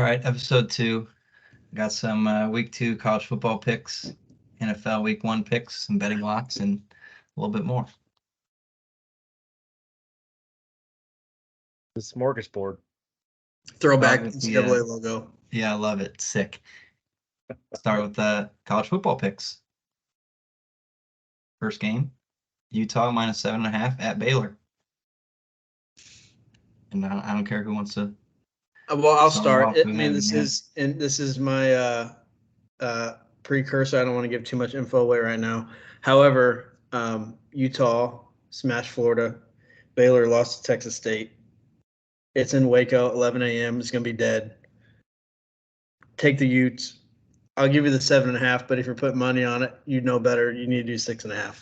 right, episode 2. Got some week 2 college football picks, NFL week 1 picks, some betting locks, and a little bit more. The smorgasbord. Throwback Start with the, NCAA logo. Yeah, I love it. Sick. Start with the college football picks. First game, Utah minus 7.5 at Baylor. And I don't care who wants to. Well, I'll Start start. off I with mean, Evan, this is my precursor. I don't want to give too much info away right now. However, Utah smashed Florida. Baylor lost to Texas State. It's in Waco, 11 a.m. It's going to be dead. Take the Utes. I'll give you the 7.5, but if you're putting money on it, you know better. You need to do 6.5.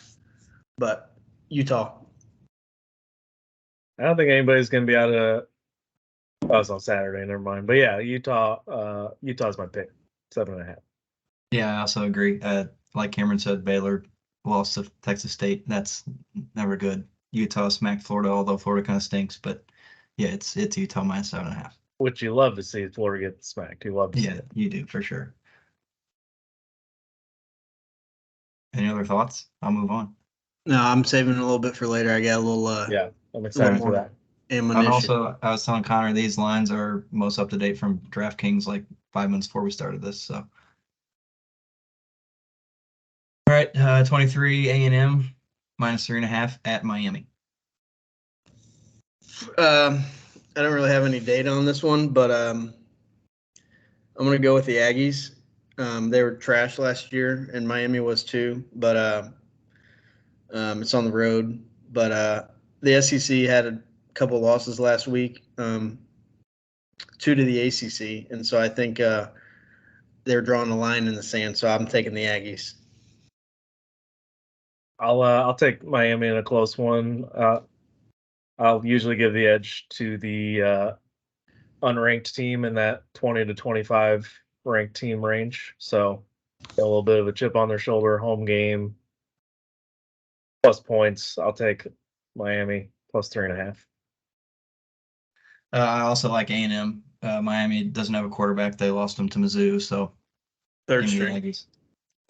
But Utah. I don't think anybody's going to be out of. Oh, it's on Saturday. Never mind. But yeah, Utah. Utah's my pick. 7.5. Yeah, I also agree. Like Cameron said, Baylor lost to Texas State. That's never good. Utah smacked Florida, although Florida kind of stinks. But yeah, it's Utah minus 7.5. Which you love to see Florida get smacked. You love to see Yeah, it. you do for sure. Any other thoughts? I'll move on. No, I'm saving a little bit for later. I got a little Yeah, I'm excited for that. And also, I was telling Connor these lines are most up to date from DraftKings like 5 minutes before we started this. So, all right, 23 A&M minus 3.5 at Miami. I don't really have any data on this one, but I'm going to go with the Aggies. They were trash last year, and Miami was too. But it's on the road. But the SEC had a couple losses last week, 2 to the ACC, and so I think they're drawing a line in the sand. So I'm taking the Aggies. I'll take Miami in a close one. I'll usually give the edge to the unranked team in that 20 to 25 ranked team range. So a little bit of a chip on their shoulder, home game, plus points. I'll take Miami plus 3.5. I also like A&M. Miami doesn't have a quarterback. They lost him to Mizzou, so Third give me the string. Aggies.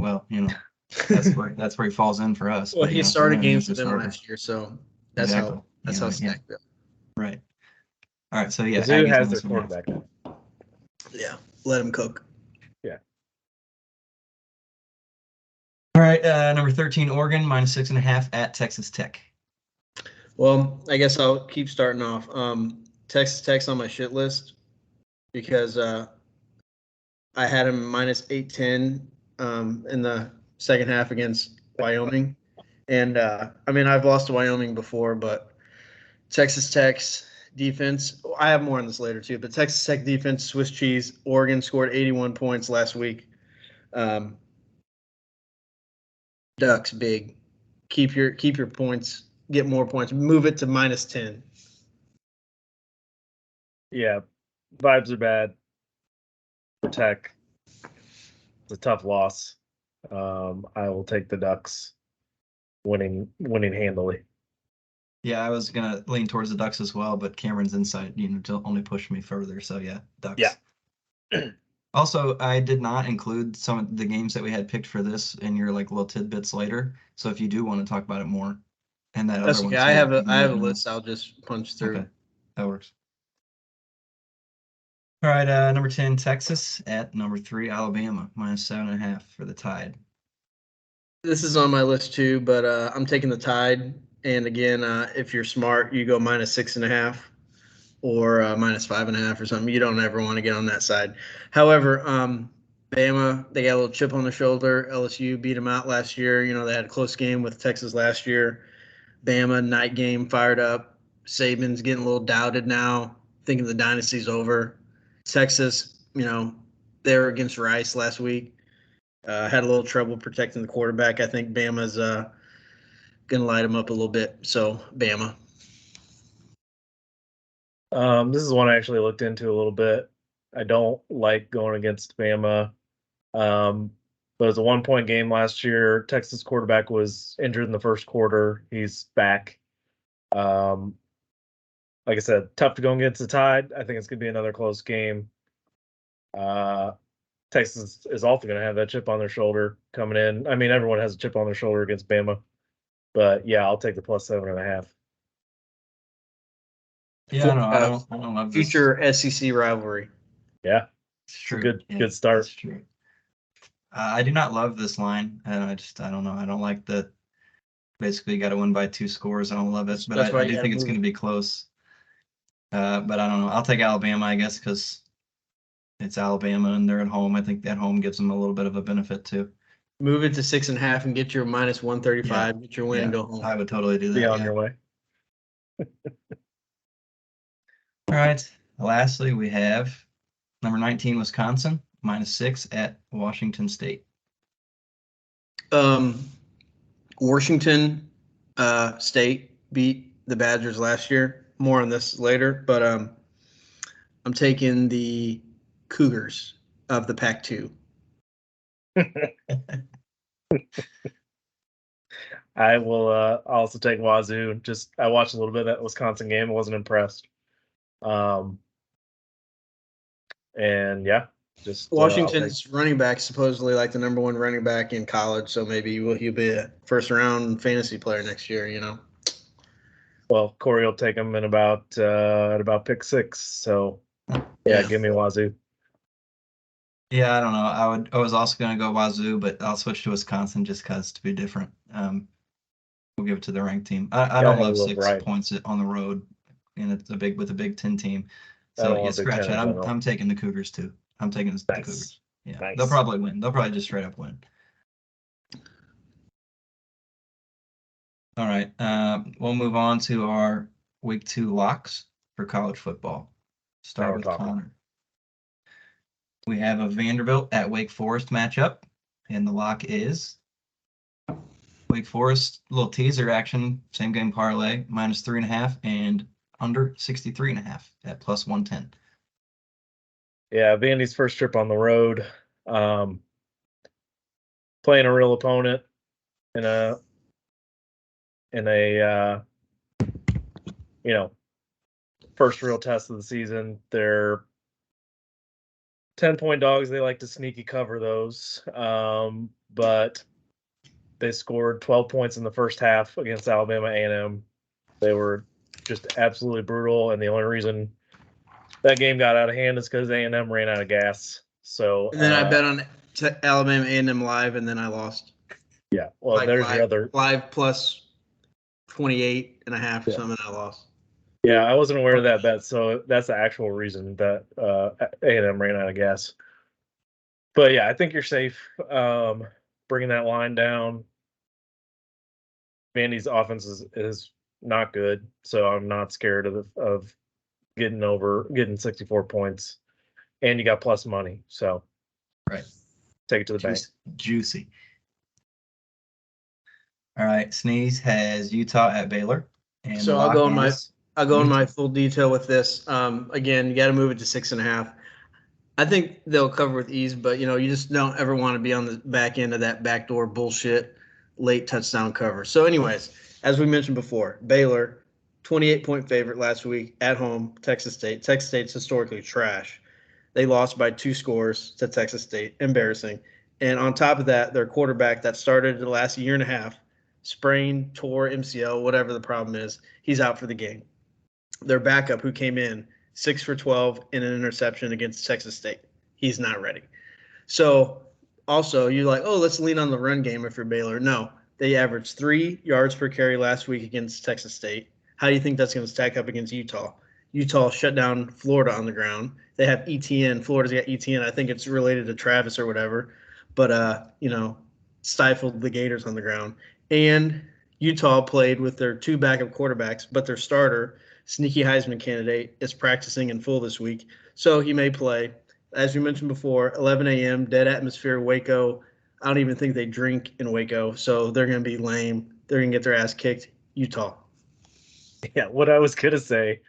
Well, that's where he falls in for us. Well, but, he started games for he's a them starter. last year, so that's Exactly. how stacked up. Right. All right. So yeah, Mizzou Aggies has minus their 1.5. quarterback now. Yeah, let him cook. Yeah. All right. Number 13, Oregon minus 6.5 at Texas Tech. Well, I guess I'll keep starting off. Texas Tech's on my shit list because I had him minus 810 in the second half against Wyoming. And I mean, I've lost to Wyoming before, but Texas Tech's defense, I have more on this later too, but Texas Tech defense, Swiss cheese. Oregon scored 81 points last week. Ducks big. Keep your points, get more points, move it to minus 10. Yeah, vibes are bad for Tech. It's a tough loss. I will take the Ducks winning handily. Yeah, I was gonna lean towards the Ducks as well, but Cameron's insight, only pushed me further. So yeah, Ducks. Yeah. Also, I did not include some of the games that we had picked for this in your like little tidbits later. So if you do want to talk about it more, and that That's other okay. one I too, have you can a let me know. list. I'll just punch through. Okay, that works. All right, number 10, Texas at number 3, Alabama minus 7.5 for the Tide. This is on my list too, but I'm taking the Tide. And again, if you're smart, you go minus 6.5 or minus 5.5 or something. You don't ever want to get on that side. However, Bama, they got a little chip on the shoulder. LSU beat them out last year. They had a close game with Texas last year. Bama, night game, fired up. Saban's getting a little doubted now, thinking the dynasty's over. Texas, they were against Rice last week. Had a little trouble protecting the quarterback. I think Bama's going to light them up a little bit. So, Bama. This is one I actually looked into a little bit. I don't like going against Bama. But it was a 1-point game last year. Texas quarterback was injured in the first quarter. He's back. Like I said, tough to go against the Tide. I think it's going to be another close game. Texas is also going to have that chip on their shoulder coming in. I mean, everyone has a chip on their shoulder against Bama, but yeah, I'll take the plus 7.5. Yeah, I don't love this. Future SEC rivalry. Yeah, It's true. Good start. It's true. I do not love this line, and I don't know. I don't like that. Basically, you got to win by 2 scores. I don't love it, but I do think it's going to be close. But I don't know. I'll take Alabama, I guess, because it's Alabama and they're at home. I think that home gives them a little bit of a benefit too. Move it to 6.5 and get your minus 135. Get your win and go home. I would totally do that. Be on your way. All right. Lastly, we have number 19 Wisconsin -6 at Washington State. Washington State beat the Badgers last year. More on this later, but I'm taking the Cougars of the Pac-2. I will also take Wazoo. I watched a little bit of that Wisconsin game. I wasn't impressed. And yeah, Washington's running back supposedly like the number 1 running back in college, so maybe he'll be a first-round fantasy player next year. You know. Well, Corey will take him in at about pick 6. So yeah, give me Wazoo. Yeah, I don't know. I was also going to go Wazoo, but I'll switch to Wisconsin just because to be different. We'll give it to the ranked team. I don't love 6 points on the road, and it's with a Big Ten team. So yeah, scratch that. I'm taking the Cougars too. I'm taking the Cougars. Yeah, nice. They'll probably win. They'll probably just straight up win. All right. We'll move on to our week 2 locks for college football. Start with Connor. We have a Vanderbilt at Wake Forest matchup, and the lock is Wake Forest, little teaser action, same game parlay, -3.5 and under 63.5 at +110. Yeah, Vandy's first trip on the road, playing a real opponent in a first real test of the season. They're 10-point dogs. They like to sneaky cover those, but they scored 12 points in the first half against Alabama A&M. They were just absolutely brutal, and the only reason that game got out of hand is because A&M ran out of gas. So and then I bet on Alabama A&M live, and then I lost. Yeah, well, there's your other live plus 28.5 or something. I lost. Yeah, I wasn't aware of that bet, so that's the actual reason that A&M ran out of gas. But yeah, I think you're safe bringing that line down. Vandy's offense is not good, so I'm not scared of getting 64 points, and you got plus money, so right, take it to the bank. Juicy. All right, Sneeze has Utah at Baylor, and so I'll go in my full detail with this. Again, you got to move it to 6.5. I think they'll cover with ease, but you just don't ever want to be on the back end of that backdoor bullshit late touchdown cover. So, anyways, as we mentioned before, Baylor, 28-point favorite last week at home, Texas State. Texas State's historically trash. They lost by 2 scores to Texas State, embarrassing. And on top of that, their quarterback that started the last year and a half, sprained, tore, MCL, whatever the problem is, he's out for the game. Their backup, who came in 6 for 12 in an interception against Texas State, he's not ready. So also, you're like, oh, let's lean on the run game if you're Baylor. No, they averaged 3 yards per carry last week against Texas State. How do you think that's going to stack up against Utah? Utah shut down Florida on the ground. They have ETN. Florida's got ETN. I think it's related to Travis or whatever. But, stifled the Gators on the ground. And Utah played with their 2 backup quarterbacks, but their starter, sneaky Heisman candidate, is practicing in full this week. So he may play. As we mentioned before, 11 a.m., dead atmosphere, Waco. I don't even think they drink in Waco, so they're going to be lame. They're going to get their ass kicked. Utah. Yeah, what I was going to say,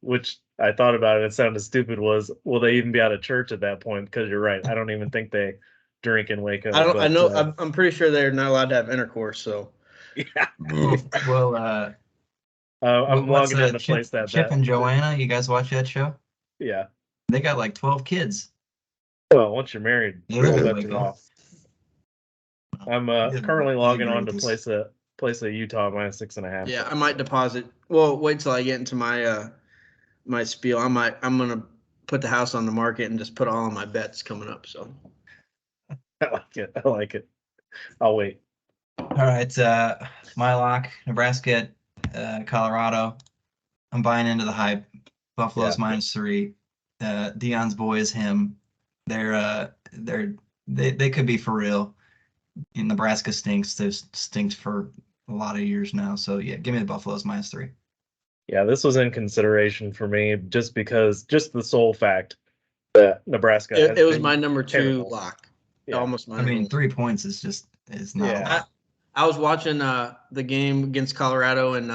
which I thought about it sounded stupid, was will they even be out of church at that point? Because you're right. I don't even think they drink in Waco. I know. I'm pretty sure they're not allowed to have intercourse, so. Yeah. Well, I'm logging in to place that Chip bet. and Joanna, you guys watch that show? Yeah. They got like 12 kids. Well, once you're married, Yeah, all there bets we are go. off. I'm Yeah, currently I logging agree on to with this. place a Utah minus 6.5. Yeah, I might deposit. Well, wait till I get into my my spiel. I'm gonna put the house on the market and just put all of my bets coming up. So I like it. I like it. I'll wait. All right, my lock, Nebraska, Colorado. I'm buying into the hype. Buffalo's Yeah. -3. Dion's boy is him. They could be for real. And Nebraska stinks. They've stinked for a lot of years now. So yeah, give me the Buffaloes -3. Yeah, this was in consideration for me just the sole fact that Nebraska has it was been my number 2 terrible. lock. Yeah. Almost my I mean, number 3 points is not a Yeah. lot. I was watching the game against Colorado and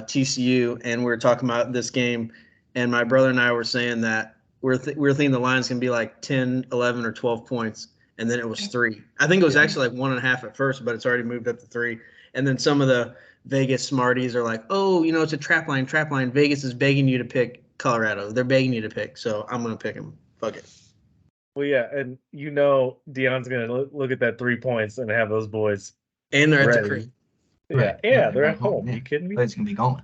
TCU, and we were talking about this game, and my brother and I were saying that we were thinking the line's going to be like 10, 11, or 12 points, and then it was 3. I think it was actually like 1.5 at first, but it's already moved up to 3. And then some of the Vegas smarties are like, oh, it's a trap line. Vegas is begging you to pick Colorado. They're begging you to pick, so I'm going to pick them. Fuck it. Well, yeah, and Dion's going to look at that 3 points and have those boys And they're at ready. the crib. Yeah, Right. they're at home. Yeah. You kidding me? It's gonna be going.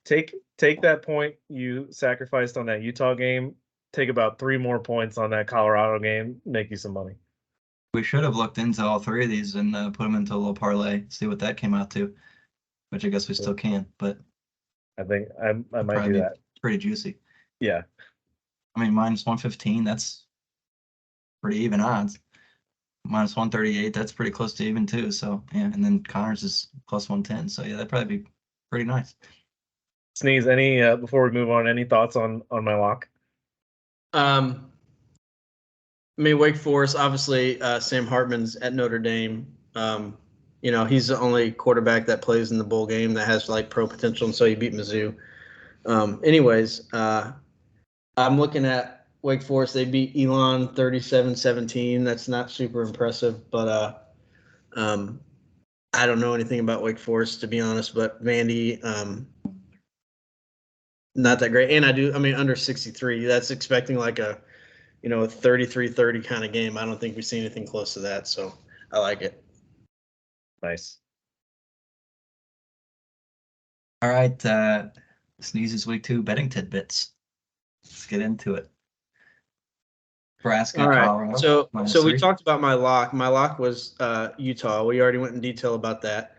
Take that point you sacrificed on that Utah game. Take about 3 more points on that Colorado game. Make you some money. We should have looked into all 3 of these and put them into a little parlay, see what that came out to, which I guess we still can, but I think I might probably do be that. pretty juicy. Yeah. I mean, -115, that's pretty even odds. -138, that's pretty close to even too. So yeah, and then Connors is +110. So yeah, that'd probably be pretty nice. Sneeze, any before we move on, any thoughts on my lock? I mean, Wake Forest, obviously, Sam Hartman's at Notre Dame. He's the only quarterback that plays in the bowl game that has like pro potential, and so he beat Mizzou. I'm looking at Wake Forest. They beat Elon 37-17. That's not super impressive, but I don't know anything about Wake Forest, to be honest. But Vandy, not that great. And under 63. That's expecting like a 33-30 kind of game. I don't think we see anything close to that, so I like it. Nice. All right, Sneeze's week 2 betting tidbits. Let's get into it. Nebraska, All right. Colorado. So we -3. talked about my lock. My lock was Utah. We already went in detail about that.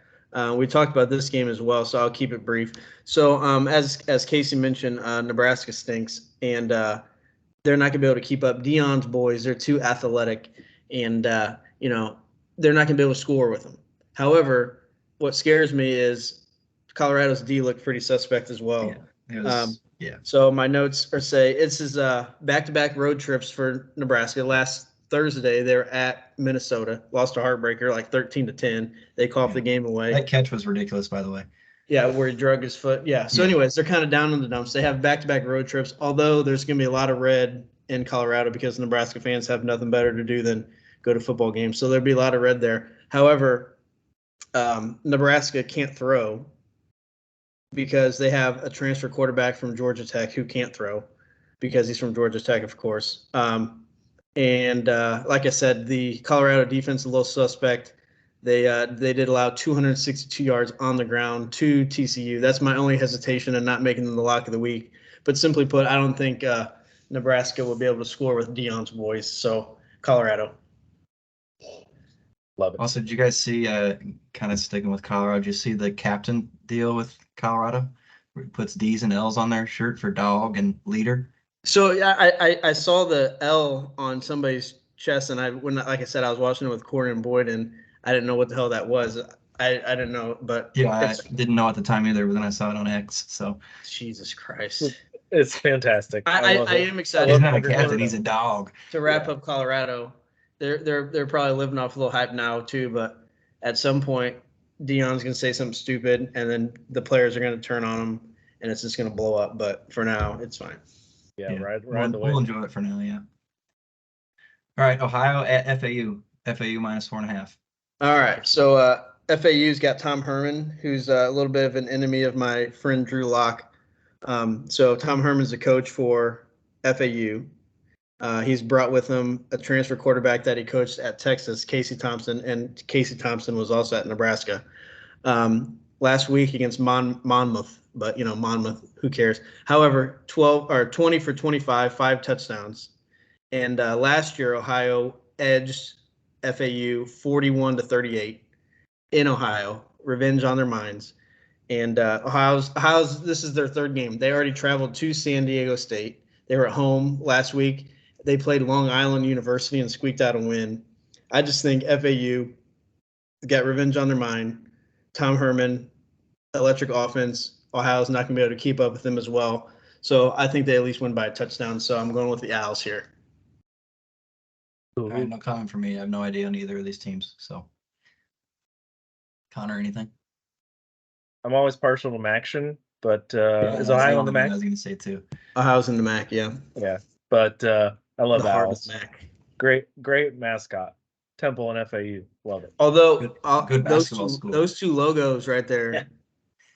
We talked about this game as well, so I'll keep it brief. So as Casey mentioned, Nebraska stinks, and they're not going to be able to keep up. Dion's boys, they're too athletic, and they're not going to be able to score with them. However, what scares me is Colorado's D looked pretty suspect as well. Yeah. So my notes say this is back-to-back road trips for Nebraska. Last Thursday, they were at Minnesota, lost a heartbreaker, like 13-10. They coughed the game away. That catch was ridiculous, by the way. Yeah, where he drug his foot. Yeah. So, anyways, they're kind of down in the dumps. They have back-to-back road trips, although there's going to be a lot of red in Colorado because Nebraska fans have nothing better to do than go to football games. So there'll be a lot of red there. However, Nebraska can't throw because they have a transfer quarterback from Georgia Tech who can't throw because he's from Georgia Tech, of course. And like I said, the Colorado defense is a little suspect. They did allow 262 yards on the ground to TCU. That's my only hesitation in not making them the lock of the week. But simply put, I don't think Nebraska will be able to score with Dion's boys. So Colorado. Love it. Also, did you guys see, kind of sticking with Colorado, did you see the captain deal with Colorado? Where he puts D's and L's on their shirt for dog and leader? So yeah, I saw the L on somebody's chest, and like I said, I was watching it with Corey and Boyd, and I didn't know what the hell that was. I didn't know, but yeah, I didn't know at the time either, but then I saw it on X. So Jesus Christ, it's fantastic. I am excited. He's not a captain; he's a dog. To wrap up Colorado, they're probably living off a little hype now too, but at some point, Dion's gonna say something stupid, and then the players are gonna turn on him, and it's just gonna blow up. But for now, it's fine. Yeah, ride the we'll way. enjoy it for now. Yeah. All right, Ohio at FAU. FAU -4.5. All right, so FAU's got Tom Herman, who's a little bit of an enemy of my friend Drew Lock. So Tom Herman's the coach for FAU. He's brought with him a transfer quarterback that he coached at Texas, Casey Thompson, and Casey Thompson was also at Nebraska. Last week against Monmouth, but Monmouth, who cares? However, 20 for 25, 5 touchdowns. And last year, Ohio edged FAU 41-38 in Ohio. Revenge on their minds. And Ohio's this is their third game. They already traveled to San Diego State. They were at home last week. They played Long Island University and squeaked out a win. I just think FAU got revenge on their mind. Tom Herman, electric offense. Ohio's not going to be able to keep up with them as well. So I think they at least win by a touchdown. So I'm going with the Owls here. All right, no comment for me. I have no idea on either of these teams. So, Connor, anything? I'm always partial to Maction, but Yeah, is that's Ohio in only the one I MAC? was going to say too. Ohio's in the MAC, yeah. Yeah, but I love The heart of Owls. the MAC. Great mascot. Temple and FAU, love it. Although Good those basketball school. those two logos right there, Yeah.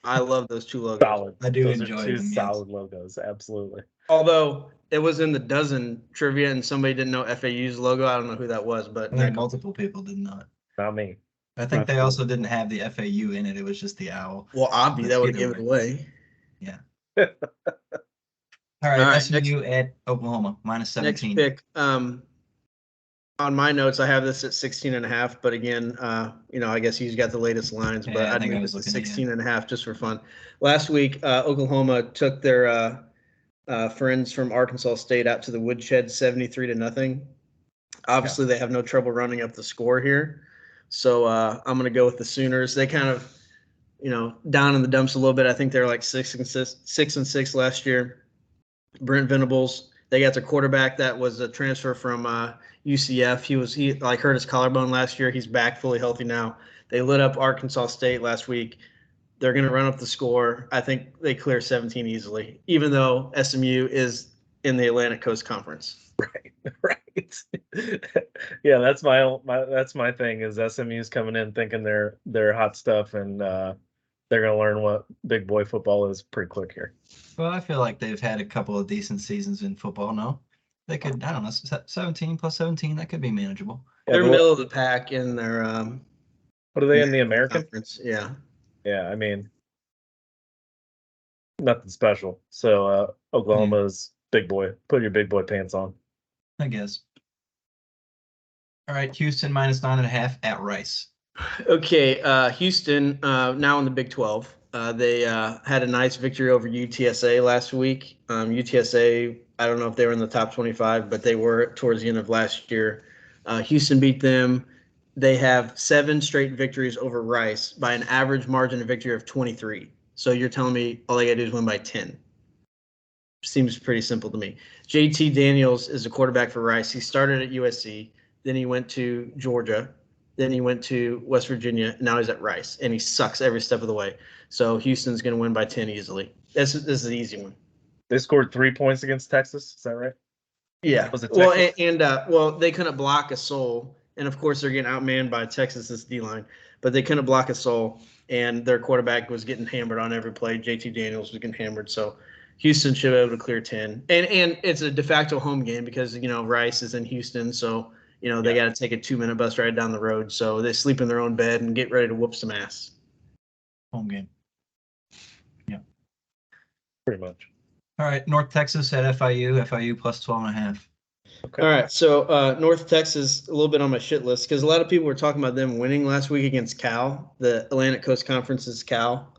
I love those two logos. Solid. I do Those enjoy are two them, yes. solid logos. Absolutely. Although it was in the dozen trivia and somebody didn't know FAU's logo. I don't know who that was, but I think multiple people did not. Not me. I think Not they cool. also didn't have the FAU in it. It was just the owl. well, Obby, that would give it Either away. Yeah. All right, All right, SMU at Oklahoma, minus Next 17. pick. On my notes, I have this at 16.5, but again, I guess he's got the latest lines, but Yeah, I I'd think I move was it to looking at 16.5 just for fun. Last week, Oklahoma took their friends from Arkansas State out to the woodshed 73-0. Obviously, they have no trouble running up the score here. So I'm going to go with the Sooners. They kind of, down in the dumps a little bit. I think they're like 6-6 last year. Brent Venables, they got their quarterback that was a transfer from UCF. He hurt his collarbone last year. He's back fully healthy now. They lit up Arkansas State last week. They're going to run up the score. I think they clear 17 easily, even though SMU is in the Atlantic Coast Conference. Right. Yeah, that's my thing is SMU's coming in thinking they're hot stuff and they're going to learn what big boy football is pretty quick here. Well, I feel like they've had a couple of decent seasons in football. No, they could. I don't know. 17 plus 17. That could be manageable. Yeah, They're middle of the pack in their what are they in the American Conference? Yeah. Yeah, I mean, nothing special. So Oklahoma's big boy. Put your big boy pants on. I guess. All right, Houston minus 9.5 at Rice. Okay, Houston now in the Big 12. They had a nice victory over UTSA last week. UTSA, I don't know if they were in the top 25, but they were towards the end of last year. Houston beat them. They have 7 straight victories over Rice by an average margin of victory of 23. So you're telling me all they got to do is win by 10. Seems pretty simple to me. JT Daniels is a quarterback for Rice. He started at USC. Then he went to Georgia. Then he went to West Virginia. Now he's at Rice, and he sucks every step of the way. So Houston's going to win by 10 easily. This is an easy one. They scored 3 points against Texas. Is that right? Yeah. Was it well, Texas? They couldn't block a soul, and of course they're getting outmanned by Texas's D-line. But they couldn't block a soul, and their quarterback was getting hammered on every play. JT Daniels was getting hammered. So Houston should be able to clear 10, and it's a de facto home game because Rice is in Houston, so. They got to take a 2-minute bus ride down the road. So they sleep in their own bed and get ready to whoop some ass. Home game. Yeah. Pretty much. All right, North Texas at FIU. FIU plus 12.5. Okay. All right. So North Texas, a little bit on my shit list because a lot of people were talking about them winning last week against Cal. The Atlantic Coast Conference is Cal.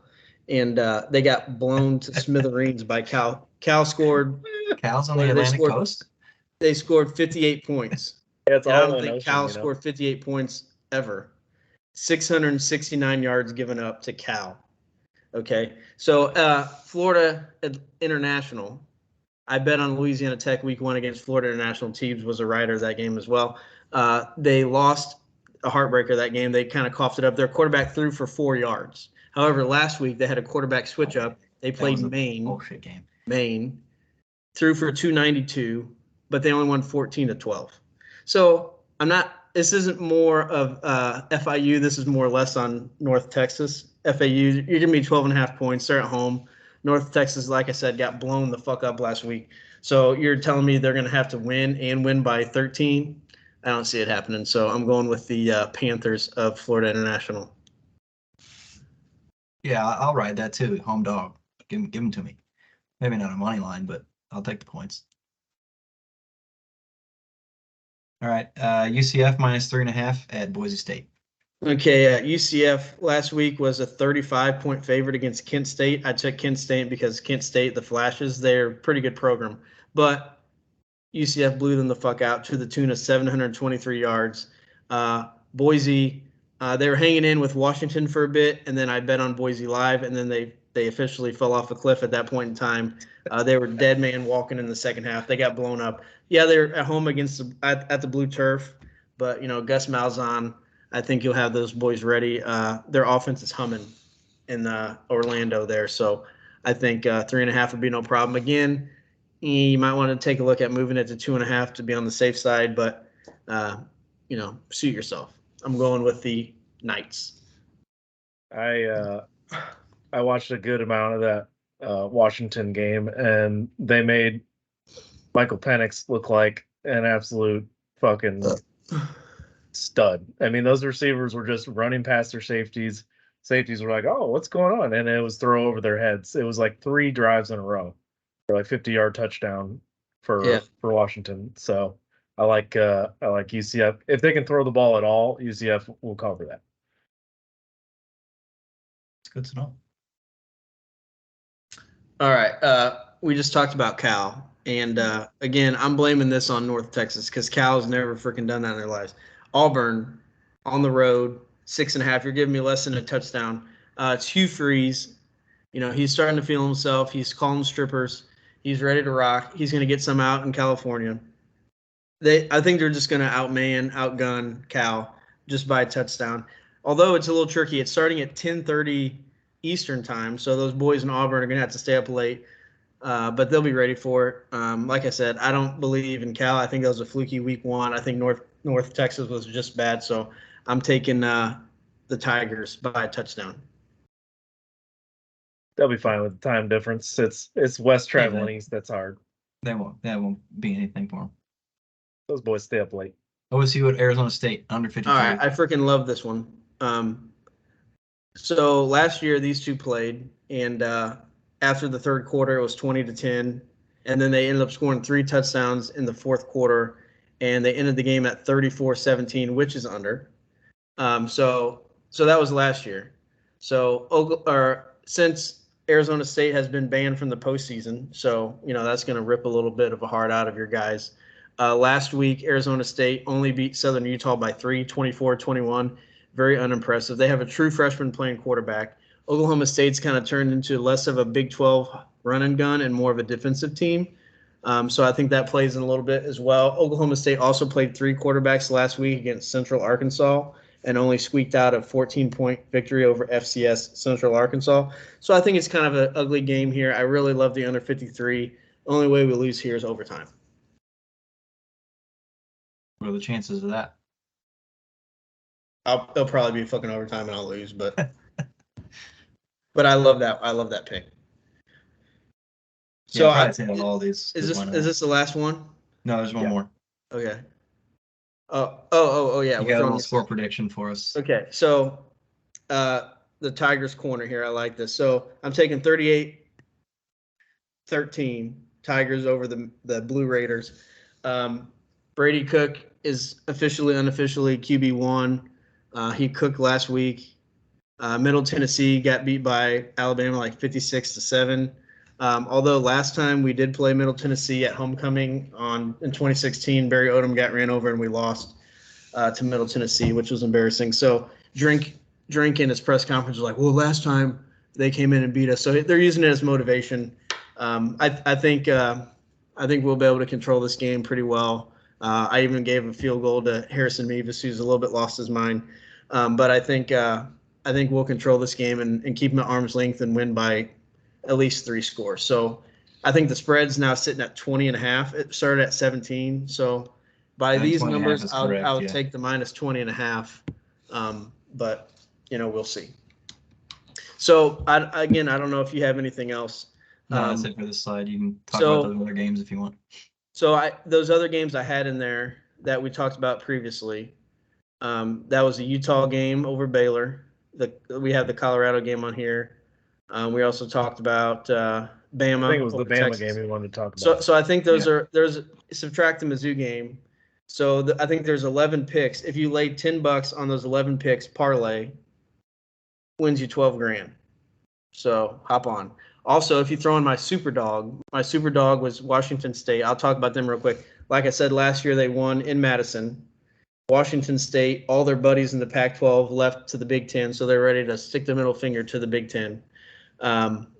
And they got blown to smithereens by Cal. Cal scored. Cal's on the Atlantic Coast? They scored 58 points. Yeah, it's all I don't think Cal ocean, scored 58 points ever. 669 yards given up to Cal. Okay. So Florida International, I bet on Louisiana Tech week 1 against Florida International. Teams was a writer of that game as well. They lost a heartbreaker that game. They kind of coughed it up. Their quarterback threw for 4 yards. However, last week they had a quarterback switch up. They played Maine. Bullshit game. Maine threw for 292, but they only won 14-12. So this isn't more of FIU. This is more or less on North Texas. FAU, you're going to be 12.5 points. They're at home. North Texas, like I said, got blown the fuck up last week. So you're telling me they're going to have to win by 13? I don't see it happening. So I'm going with the Panthers of Florida International. Yeah, I'll ride that too. Home dog. Give them to me. Maybe not a money line, but I'll take the points. All right. UCF minus 3.5 at Boise State. Okay, UCF last week was a 35-point favorite against Kent State. I took Kent State because Kent State, the Flashes, they're a pretty good program. But UCF blew them the fuck out to the tune of 723 yards. Boise, they were hanging in with Washington for a bit, and then I bet on Boise live, and then they officially fell off a cliff at that point in time. They were dead man walking in the second half. They got blown up. Yeah, they're at home against at the blue turf, but Gus Malzahn, I think you'll have those boys ready. Their offense is humming in Orlando there, so I think 3.5 would be no problem. Again, you might want to take a look at moving it to 2.5 to be on the safe side, but suit yourself. I'm going with the Knights. I watched a good amount of that Washington game, and they made Michael Penix look like an absolute fucking stud. I mean, those receivers were just running past their safeties. Safeties were like, "Oh, what's going on?" And it was throw over their heads. It was like 3 drives in a row for like 50-yard touchdown for Washington. So I like UCF. If they can throw the ball at all, UCF will cover that. It's good to know. All right. We just talked about Cal. And again, I'm blaming this on North Texas because Cal's never freaking done that in their lives. Auburn on the road, 6.5. You're giving me less than a touchdown. It's Hugh Freeze. He's starting to feel himself. He's calling strippers. He's ready to rock. He's going to get some out in California. I think they're just going to outgun Cal just by a touchdown. Although it's a little tricky. It's starting at 10:30 Eastern time, so those boys in Auburn are going to have to stay up late. But they'll be ready for it. Like I said, I don't believe in Cal. I think that was a fluky week 1. I think North Texas was just bad, so I'm taking the Tigers by a touchdown. They'll be fine with the time difference. It's west traveling east. That's hard. That won't be anything for them. Those boys stay up late. OSU at Arizona State under 53. All right, I freaking love this one. So last year these two played, and after the third quarter it was 20-10, and then they ended up scoring 3 touchdowns in the fourth quarter, and they ended the game at 34-17, which is under. So that was last year. So since Arizona State has been banned from the postseason, so that's going to rip a little bit of a heart out of your guys. Last week, Arizona State only beat Southern Utah by 3, 24-21. Very unimpressive. They have a true freshman playing quarterback. Oklahoma State's kind of turned into less of a Big 12 run and gun and more of a defensive team. So I think that plays in a little bit as well. Oklahoma State also played 3 quarterbacks last week against Central Arkansas and only squeaked out a 14-point victory over FCS Central Arkansas. So I think it's kind of an ugly game here. I really love the under 53. Only way we lose here is overtime. What are the chances of that? They'll probably be fucking overtime and I'll lose, but I love that. I love that pick. So all these. Is this the last one? No, there's one more. Okay. Oh yeah. You got a little score prediction for us. Okay, so the Tigers corner here. I like this. So I'm taking 38-13 Tigers over the Blue Raiders. Brady Cook is unofficially QB1. He cooked last week. Middle Tennessee got beat by Alabama like 56-7. Although last time we did play Middle Tennessee at homecoming in 2016, Barry Odom got ran over and we lost to Middle Tennessee, which was embarrassing. So Drink in his press conference was like, "Well, last time they came in and beat us," so they're using it as motivation. I think we'll be able to control this game pretty well. I even gave a field goal to Harrison Mevis, who's a little bit lost his mind. But I think we'll control this game and keep them at arm's length and win by at least 3 scores. So I think the spread's now sitting at 20.5. It started at 17. So by these numbers, I'll take the minus 20.5. But we'll see. So I don't know if you have anything else. No, that's it for this slide. You can talk so- about those other games if you want. So those other games I had in there that we talked about previously, that was the Utah game over Baylor. We have the Colorado game on here. We also talked about Bama. I think it was the over Bama Texas. game we wanted to talk about. So I think there's subtract the Mizzou game. So I think there's 11 picks. If you laid $10 on those 11 picks parlay, wins you 12 grand. So hop on. Also, if you throw in my super dog was Washington State. I'll talk about them real quick. Like I said, last year they won in Madison. Washington State, all their buddies in the Pac-12 left to the Big Ten, so they're ready to stick the middle finger to the Big Ten.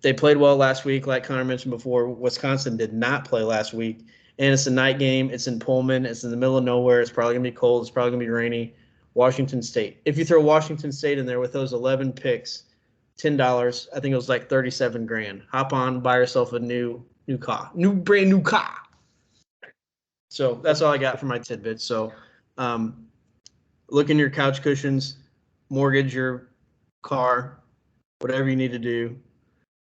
They played well last week, like Connor mentioned before. Wisconsin did not play last week, and it's a night game. It's in Pullman. It's in the middle of nowhere. It's probably going to be cold. It's probably going to be rainy. Washington State. If you throw Washington State in there with those 11 picks, $10, I think it was like 37 grand. Hop on, buy yourself a new car, brand new car. So that's all I got for my tidbits. So look in your couch cushions, mortgage your car, whatever you need to do,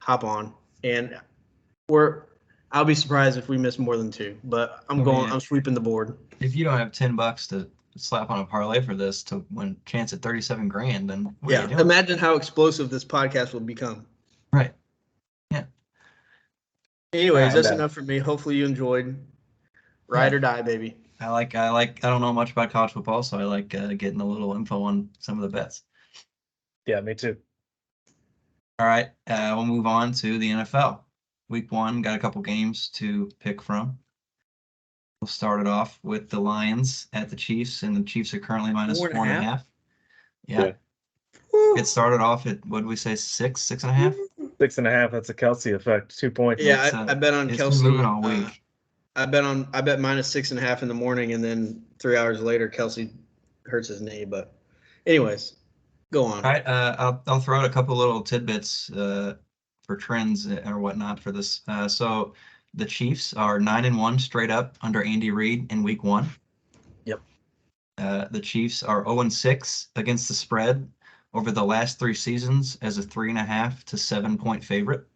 hop on. And I'll be surprised if we miss more than 2, but I'm sweeping the board. If you don't have $10 to slap on a parlay for this to win chance at 37 grand, then what are you doing? Imagine how explosive this podcast will become. Right. Yeah. Anyways, that's enough for me. Hopefully you enjoyed. Ride or die, baby. I don't know much about college football, so I like getting a little info on some of the bets. Yeah, me too. All right, we'll move on to the NFL. Week 1, got a couple games to pick from. We'll start it off with the Lions at the Chiefs, and the Chiefs are currently minus 4.5. Yeah. It started off at, what did we say, 6.5? 6.5. That's a Kelsey effect. 2 points. Yeah, I bet on Kelsey. Been moving all week. I bet minus 6.5 in the morning, and then 3 hours later, Kelsey hurts his knee. But, anyways, go on. All right, I'll throw out a couple little tidbits for trends or whatnot for this. So the Chiefs are 9-1 straight up under Andy Reid in Week 1. Yep. The Chiefs are 0-6 against the spread over the last 3 seasons as a 3.5 to 7 point favorite.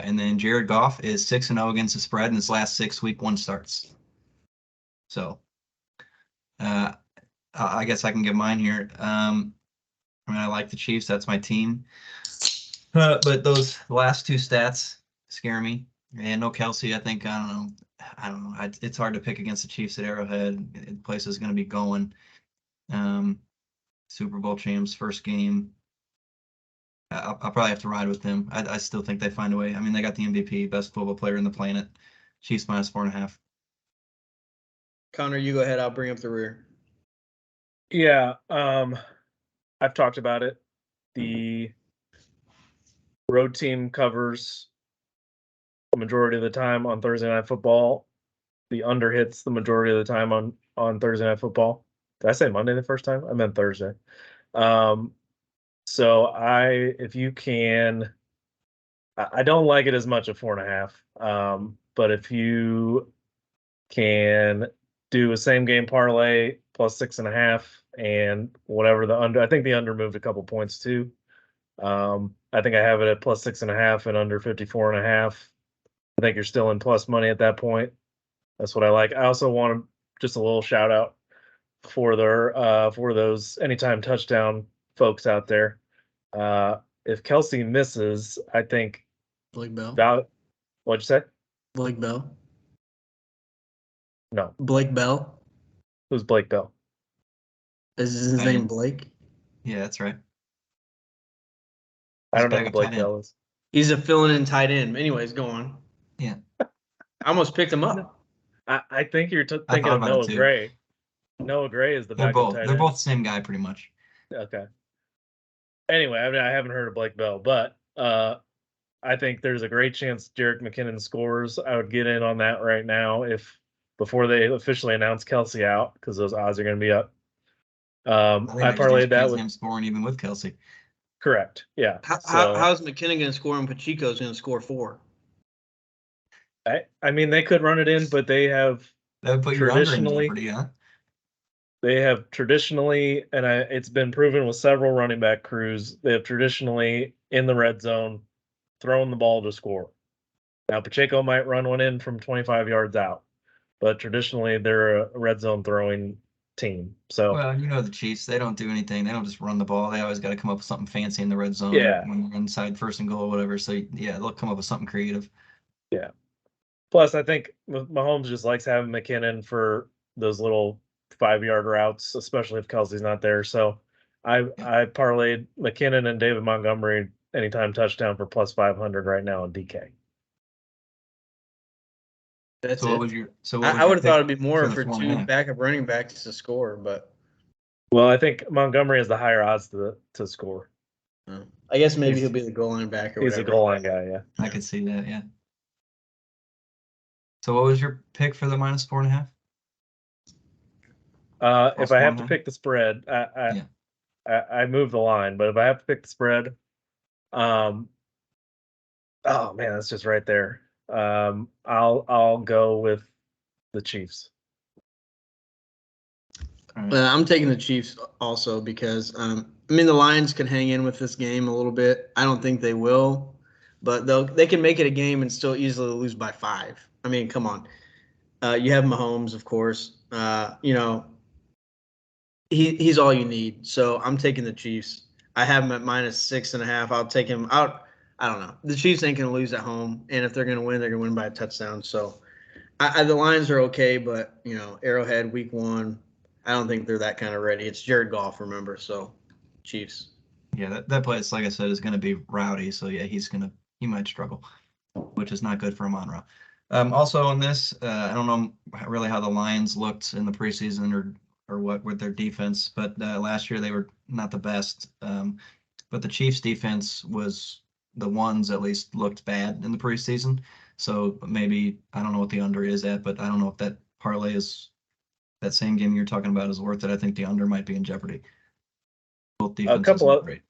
And then Jared Goff is 6-0 against the spread in his last 6 Week 1 starts. So I guess I can give mine here. I like the Chiefs. That's my team. But those last 2 stats scare me. And no Kelsey, I think, I don't know. It's hard to pick against the Chiefs at Arrowhead. The place is going to be going. Super Bowl champs, first game. I'll probably have to ride with them. I still think they find a way. I mean, they got the MVP, best football player in the planet. Chiefs minus 4.5. Connor, you go ahead. I'll bring up the rear. Yeah, I've talked about it. The road team covers the majority of the time on Thursday Night Football. The under hits the majority of the time on Thursday Night Football. Did I say Monday the first time? I meant Thursday. So if you can, I don't like it as much at 4.5. But if you can do a same game parlay plus 6.5 and whatever the under, I think the under moved a couple points too. I think I have it at plus 6.5 and under 54.5. I think you're still in plus money at that point. That's what I like. I also want just a little shout out for those anytime touchdown folks out there. If Kelsey misses, I think Blake Bell. What'd you say? Blake Bell. No. Blake Bell. Who's Blake Bell? Is his name Blake? Yeah, that's right. I don't know who Blake Bell is. He's a filling-in tight end. Anyways, go on. Yeah. I almost picked him up. I think you're thinking of Noah Gray. Noah Gray is the backup tight end. They're both the same guy, pretty much. Okay. Anyway, I mean, I haven't heard of Blake Bell, but I think there's a great chance Jerick McKinnon scores. I would get in on that right now before they officially announce Kelsey out, because those odds are going to be up. I parlayed that with him scoring even with Kelsey. Correct. Yeah. How's McKinnon going to score and Pacheco's going to score 4? I mean, they could run it in, but they have traditionally, and it's been proven with several running back crews, they have traditionally in the red zone throwing the ball to score. Now, Pacheco might run one in from 25 yards out, but traditionally they're a red zone throwing team. So, well, you know the Chiefs, they don't do anything. They don't just run the ball. They always got to come up with something fancy in the red zone Yeah. when you're inside first and goal or whatever. So, yeah, they'll come up with something creative. Yeah. Plus, I think Mahomes just likes having McKinnon for those little 5-yard routes, especially if Kelsey's not there. So I parlayed McKinnon and David Montgomery anytime touchdown for plus 500 right now in DK. That's So it. what was your I would have thought it'd be more for for the 4.5? two backup running backs to score, but Well, I think Montgomery has the higher odds to score. I guess maybe he'll be the goal line back or He's whatever. a goal line guy, yeah. I could see that, yeah. So what was your pick for the minus 4.5? If I have to 4.5? pick the spread, I move the line, but if I have to pick the spread, oh man, that's just right there. I'll go with the Chiefs. All right. Well, I'm taking the Chiefs also because I mean the Lions can hang in with this game a little bit. I don't think they will, but they can make it a game and still easily lose by 5. I mean, come on. You have Mahomes, of course. You know, he's all you need. So I'm taking the Chiefs. I have him at minus 6.5. I'll take him out. I don't know. The Chiefs ain't going to lose at home, and if they're going to win, they're going to win by a touchdown. So the Lions are okay, but you know, Arrowhead week 1. I don't think they're that kind of ready. It's Jared Goff, remember? So, Chiefs. Yeah, that place, like I said, is going to be rowdy. So yeah, he might struggle, which is not good for Amon-Ra. Also on this, I don't know really how the Lions looked in the preseason or what with their defense, but last year they were not the best. But the Chiefs defense was the ones at least looked bad in the preseason. So maybe I don't know what the under is at, but I don't know if that parlay is that same game you're talking about is worth it. I think the under might be in jeopardy. Both defenses look great.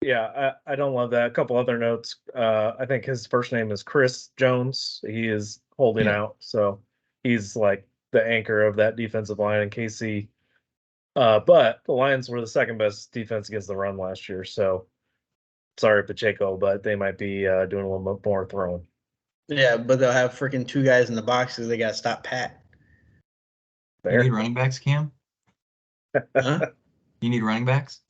Yeah, I don't love that. A couple other notes. I think his first name is Chris Jones. He is holding out, so he's like the anchor of that defensive line in KC. But the Lions were the second best defense against the run last year. So sorry, Pacheco, but they might be doing a little bit more throwing. Yeah, but they'll have freaking 2 guys in the box because they got to stop Pat. You need running backs, Cam? Huh? You need running backs?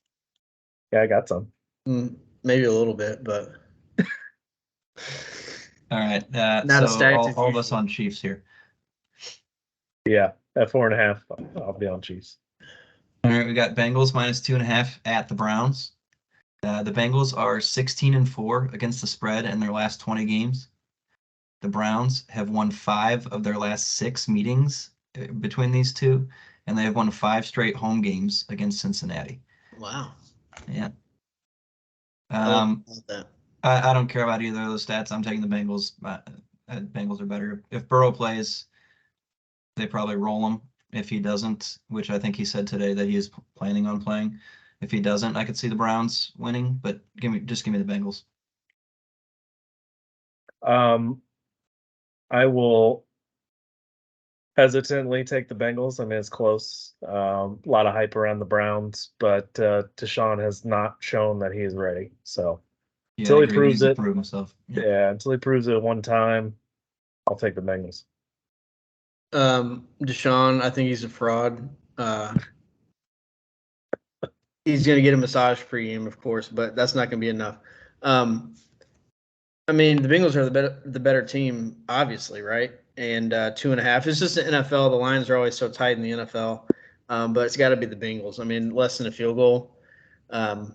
Yeah, I got some. Maybe a little bit, but. All right. Not so a all of us on Chiefs here. Yeah, at 4.5, I'll be on Chiefs. All right, we got Bengals minus 2.5 at the Browns. The Bengals are 16-4 against the spread in their last 20 games. The Browns have won 5 of their last 6 meetings between these two, and they have won 5 straight home games against Cincinnati. Wow. Yeah. That. I don't care about either of those stats. I'm taking the Bengals. Bengals are better. If Burrow plays, they probably roll him. If he doesn't, which I think he said today that he is planning on playing, if he doesn't, I could see the Browns winning. But give me the Bengals. I will hesitantly take the Bengals. I mean, it's close. A lot of hype around the Browns, but Deshaun has not shown that he is ready. So until he proves it, prove himself. until he proves it one time, I'll take the Bengals. Deshaun, I think he's a fraud. He's going to get a massage pregame, of course, but that's not going to be enough. I mean, the Bengals are the better team, obviously, right? And 2.5. It's just the NFL. The lines are always so tight in the NFL, but it's got to be the Bengals. I mean, less than a field goal. They're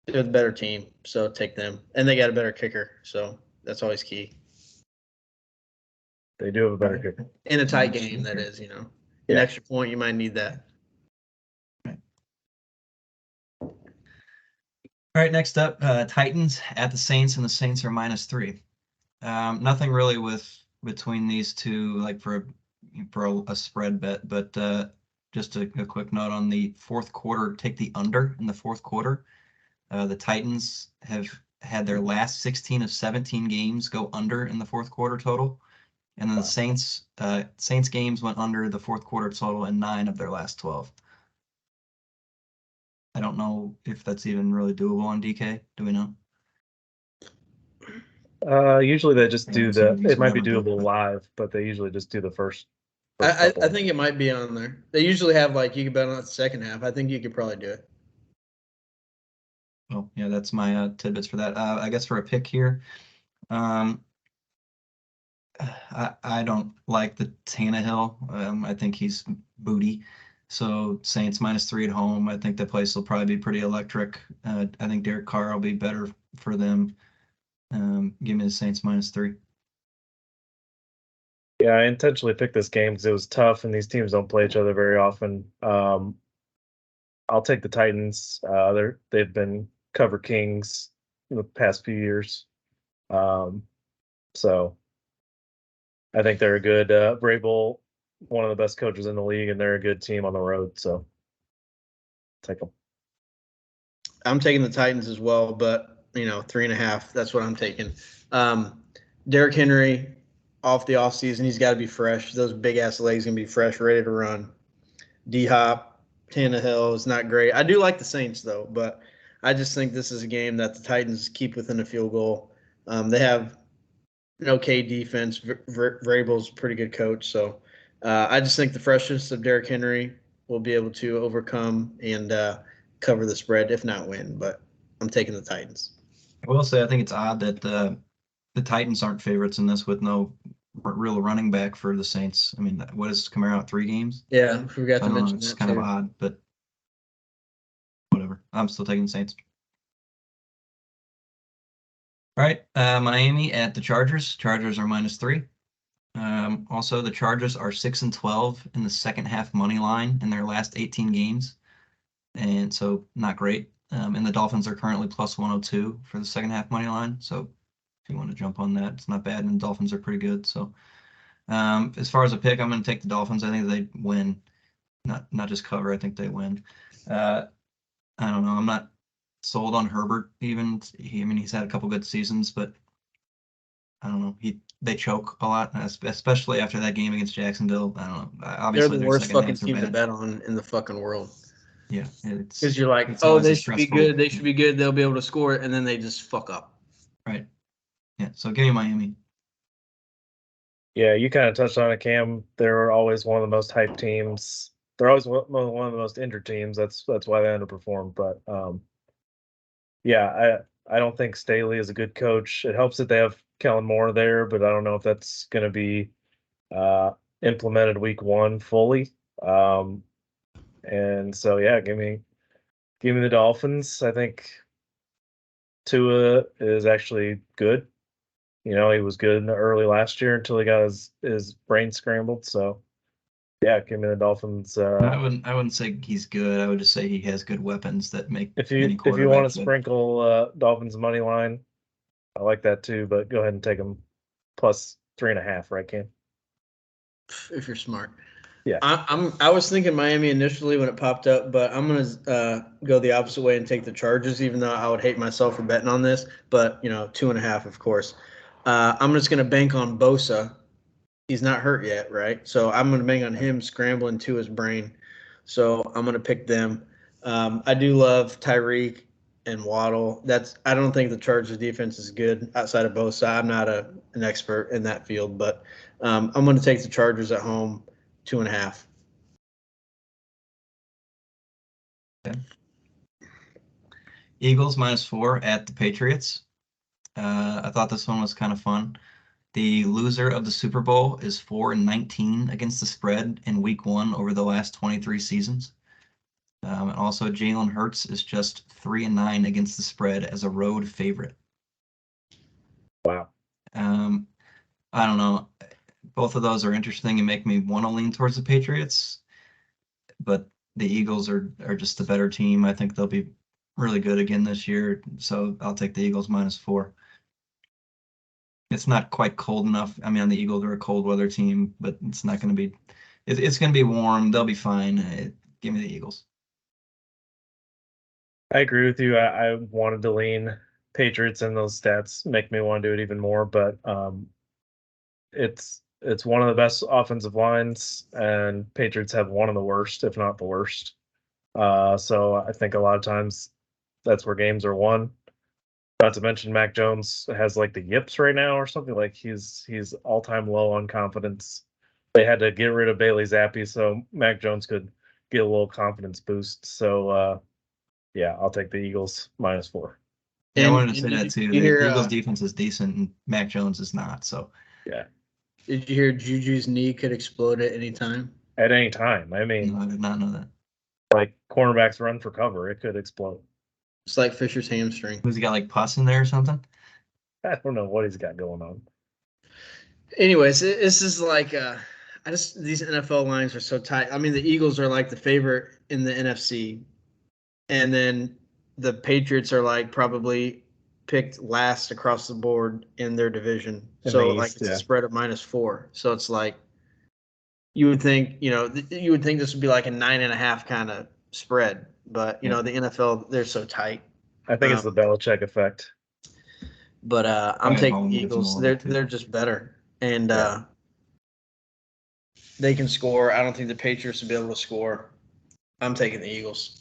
the better team, so take them. And they got a better kicker, so that's always key. They do have a better kicker. In a tight game, that is, you know. An extra point, you might need that. All right, next up, Titans at the Saints, and the Saints are minus 3. Nothing really between these two, like for a spread bet, but just a quick note on the fourth quarter. Take the under in the fourth quarter. The Titans have had their last 16 of 17 games go under in the fourth quarter total, and then the Saints games went under the fourth quarter total in 9 of their last 12. I don't know if that's even really doable on DK. Do we know? Usually they just do some of these it might be whatever, doable but- live, but they usually just do the first I couple. think it might be on there. They usually have like you can bet on the second half. I think you could probably do it. Well, yeah, that's my tidbits for that. I guess for a pick here, um, I don't like the Tannehill. I think he's booty. So Saints -3 at home. I think the place will probably be pretty electric. I think Derek Carr will be better for them. Give me the Saints -3. Yeah, I intentionally picked this game because it was tough, and these teams don't play each other very often. I'll take the Titans. They've been cover kings in the past few years, so I think they're a good Vrabel, one of the best coaches in the league, and they're a good team on the road. So take them. I'm taking the Titans as well, but 3.5. That's what I'm taking. Derrick Henry off the offseason, he's got to be fresh. Those big ass legs gonna be fresh, ready to run. D Hop, Tannehill is not great. I do like the Saints though, but I just think this is a game that the Titans keep within a field goal. They have an okay defense. Vrabel's a pretty good coach, so I just think the freshness of Derrick Henry will be able to overcome and cover the spread, if not win. But I'm taking the Titans. I will say I think it's odd that the Titans aren't favorites in this with no real running back for the Saints. I mean, what is Kamara out 3 games? Yeah, I forgot I to don't know. mention It's that kind too. of odd, but whatever. I'm still taking the Saints. All right, Miami at the Chargers. Chargers are -3. Also, the Chargers are 6-12 in the second half money line in their last 18 games, and so not great. And the Dolphins are currently +102 for the second half money line. So if you want to jump on that, it's not bad, and the Dolphins are pretty good. So as far as a pick, I'm going to take the Dolphins. I think they win, not just cover. I think they win. I don't know. I'm not sold on Herbert even. I mean, he's had a couple good seasons, but I don't know. They choke a lot, especially after that game against Jacksonville. I don't know. They're Obviously, the their worst second fucking halves are team to bad. bet on in the fucking world. Yeah, it's Because you're like, it's oh, always a they should be stressful- good. They should be good. They'll be able to score it, and then they just fuck up. Right. Yeah. So give me Miami. Yeah, you kind of touched on it, Cam. They're always one of the most hyped teams. They're always one of the most injured teams. That's why they underperform. But yeah, I don't think Staley is a good coach. It helps that they have Kellen Moore there, but I don't know if that's going to be implemented week 1 fully. And so yeah, give me the Dolphins. I think Tua is actually good. He was good in the early last year until he got his brain scrambled. So yeah, give me the Dolphins. I wouldn't say he's good. I would just say he has good weapons that make If any you want to quarterback good. sprinkle Dolphins money line, I like that too. But go ahead and take them +3.5, right, Cam? If you're smart. Yeah. I was thinking Miami initially when it popped up, but I'm gonna go the opposite way and take the Chargers, even though I would hate myself for betting on this. But 2.5, of course. I'm just gonna bank on Bosa. He's not hurt yet, right? So I'm gonna bank on him scrambling to his brain. So I'm gonna pick them. I do love Tyreek and Waddle. I don't think the Chargers defense is good outside of Bosa. I'm not an expert in that field, but I'm going to take the Chargers at home, 2.5. Okay. Eagles -4 at the Patriots. I thought this one was kind of fun. The loser of the Super Bowl is 4-19 against the spread in Week 1 over the last 23 seasons. And also, Jalen Hurts is just 3-9 against the spread as a road favorite. Wow. I don't know. Both of those are interesting and make me want to lean towards the Patriots, but the Eagles are just the better team. I think they'll be really good again this year, so I'll take the Eagles -4. It's not quite cold enough. I mean, the Eagles are a cold weather team, but it's not going to be. It's going to be warm. They'll be fine. Give me the Eagles. I agree with you. I wanted to lean Patriots, and those stats make me want to do it even more. But it's one of the best offensive lines, and Patriots have one of the worst, if not the worst. So I think a lot of times that's where games are won. Not to mention Mac Jones has like the yips right now or something. Like he's all-time low on confidence. They had to get rid of Bailey Zappi so Mac Jones could get a little confidence boost. So yeah, I'll take the Eagles -4. Yeah, I And- wanted to say and that did too. you The hear, Eagles defense is decent and Mac Jones is not. So Yeah, Did you hear Juju's knee could explode at any time? at any time. I mean, no, I did not know that. like cornerbacks run for cover, it could explode. It's like Fisher's hamstring. Who's he got like pus in there or something? I don't know what he's got going on. Anyways, this is like these NFL lines are so tight. I mean, the Eagles are like the favorite in the NFC, and then the Patriots are like probably picked last across the board in their division. In So the like East, it's yeah. a spread of -4. So it's like you would think, you would think this would be like a 9.5 kind of spread, but Yeah. the NFL, they're so tight. I think it's the Belichick effect. But I'm Probably taking home the gives them a Eagles. little bit, too. They're just better, and Yeah. they can score. I don't think the Patriots will be able to score. I'm taking the Eagles.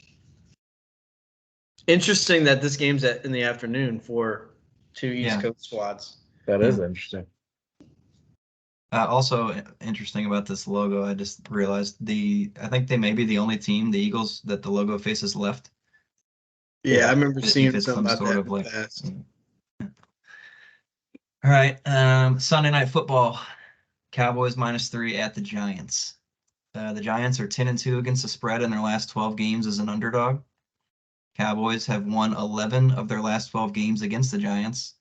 Interesting that this game's in the afternoon for two East Yeah. Coast squads. That is interesting. Also interesting about this logo, I just realized I think they may be the only team, the Eagles, that the logo faces left. Yeah, I remember If seeing it's something some about sort that of in the like. past. All right, Sunday Night Football, Cowboys -3 at the Giants. The Giants are 10-2 against the spread in their last 12 games as an underdog. Cowboys have won 11 of their last 12 games against the Giants.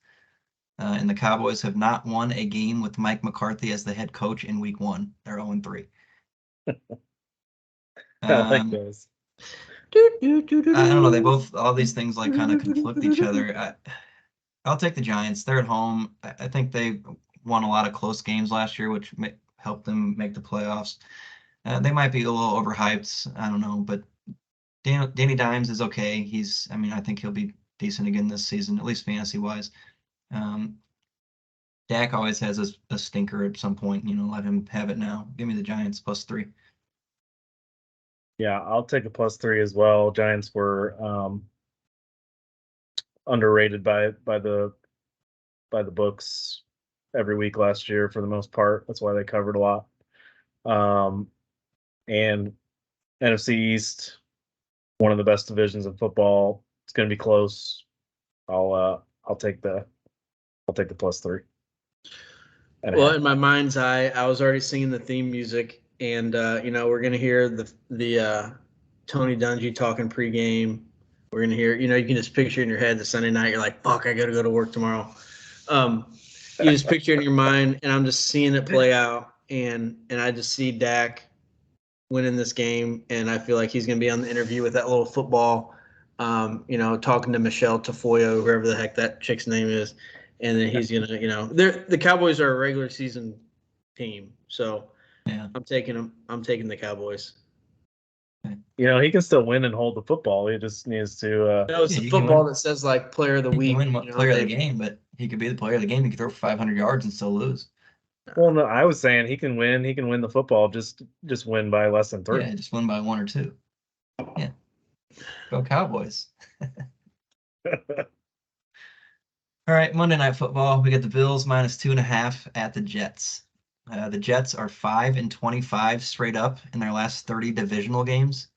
And the Cowboys have not won a game with Mike McCarthy as the head coach in week 1. They're 0-3. I like those. I don't know. All these things like kind of conflict each other. I'll take the Giants. They're at home. I think they won a lot of close games last year, which helped them make the playoffs. They might be a little overhyped. I don't know, but Danny Dimes is okay. I think he'll be decent again this season, at least fantasy wise. Dak always has a stinker at some point. Let him have it now. Give me the Giants +3. Yeah, I'll take a +3 as well. Giants were underrated by the books every week last year for the most part. That's why they covered a lot. And NFC East, one of the best divisions in football. It's going to be close. I'll take the +3. Well, in my mind's eye, I was already singing the theme music, and we're gonna hear the Tony Dungy talking pregame. We're gonna hear, you can just picture in your head the Sunday night. You're like, "Fuck, I gotta go to work tomorrow." You just picture it in your mind, and I'm just seeing it play out, and I just see Dak winning this game, and I feel like he's gonna be on the interview with that little football, talking to Michelle Tafoya, whoever the heck that chick's name is. And then he's gonna, the Cowboys are a regular season team, so Yeah. I'm taking them. I'm taking the Cowboys. He can still win and hold the football. He just needs to. No, it's Yeah, the you can football win. that says like player of the He week. can win player of the game, but he could be the player of the game. He could throw for 500 yards and still lose. Well, no, I was saying he can win. He can win the football. Just win by less than 3. Yeah, just win by 1 or 2. Yeah. Go Cowboys. All right, Monday Night Football. We got the Bills -2.5 at the Jets. The Jets are 5-25 straight up in their last 30 divisional games,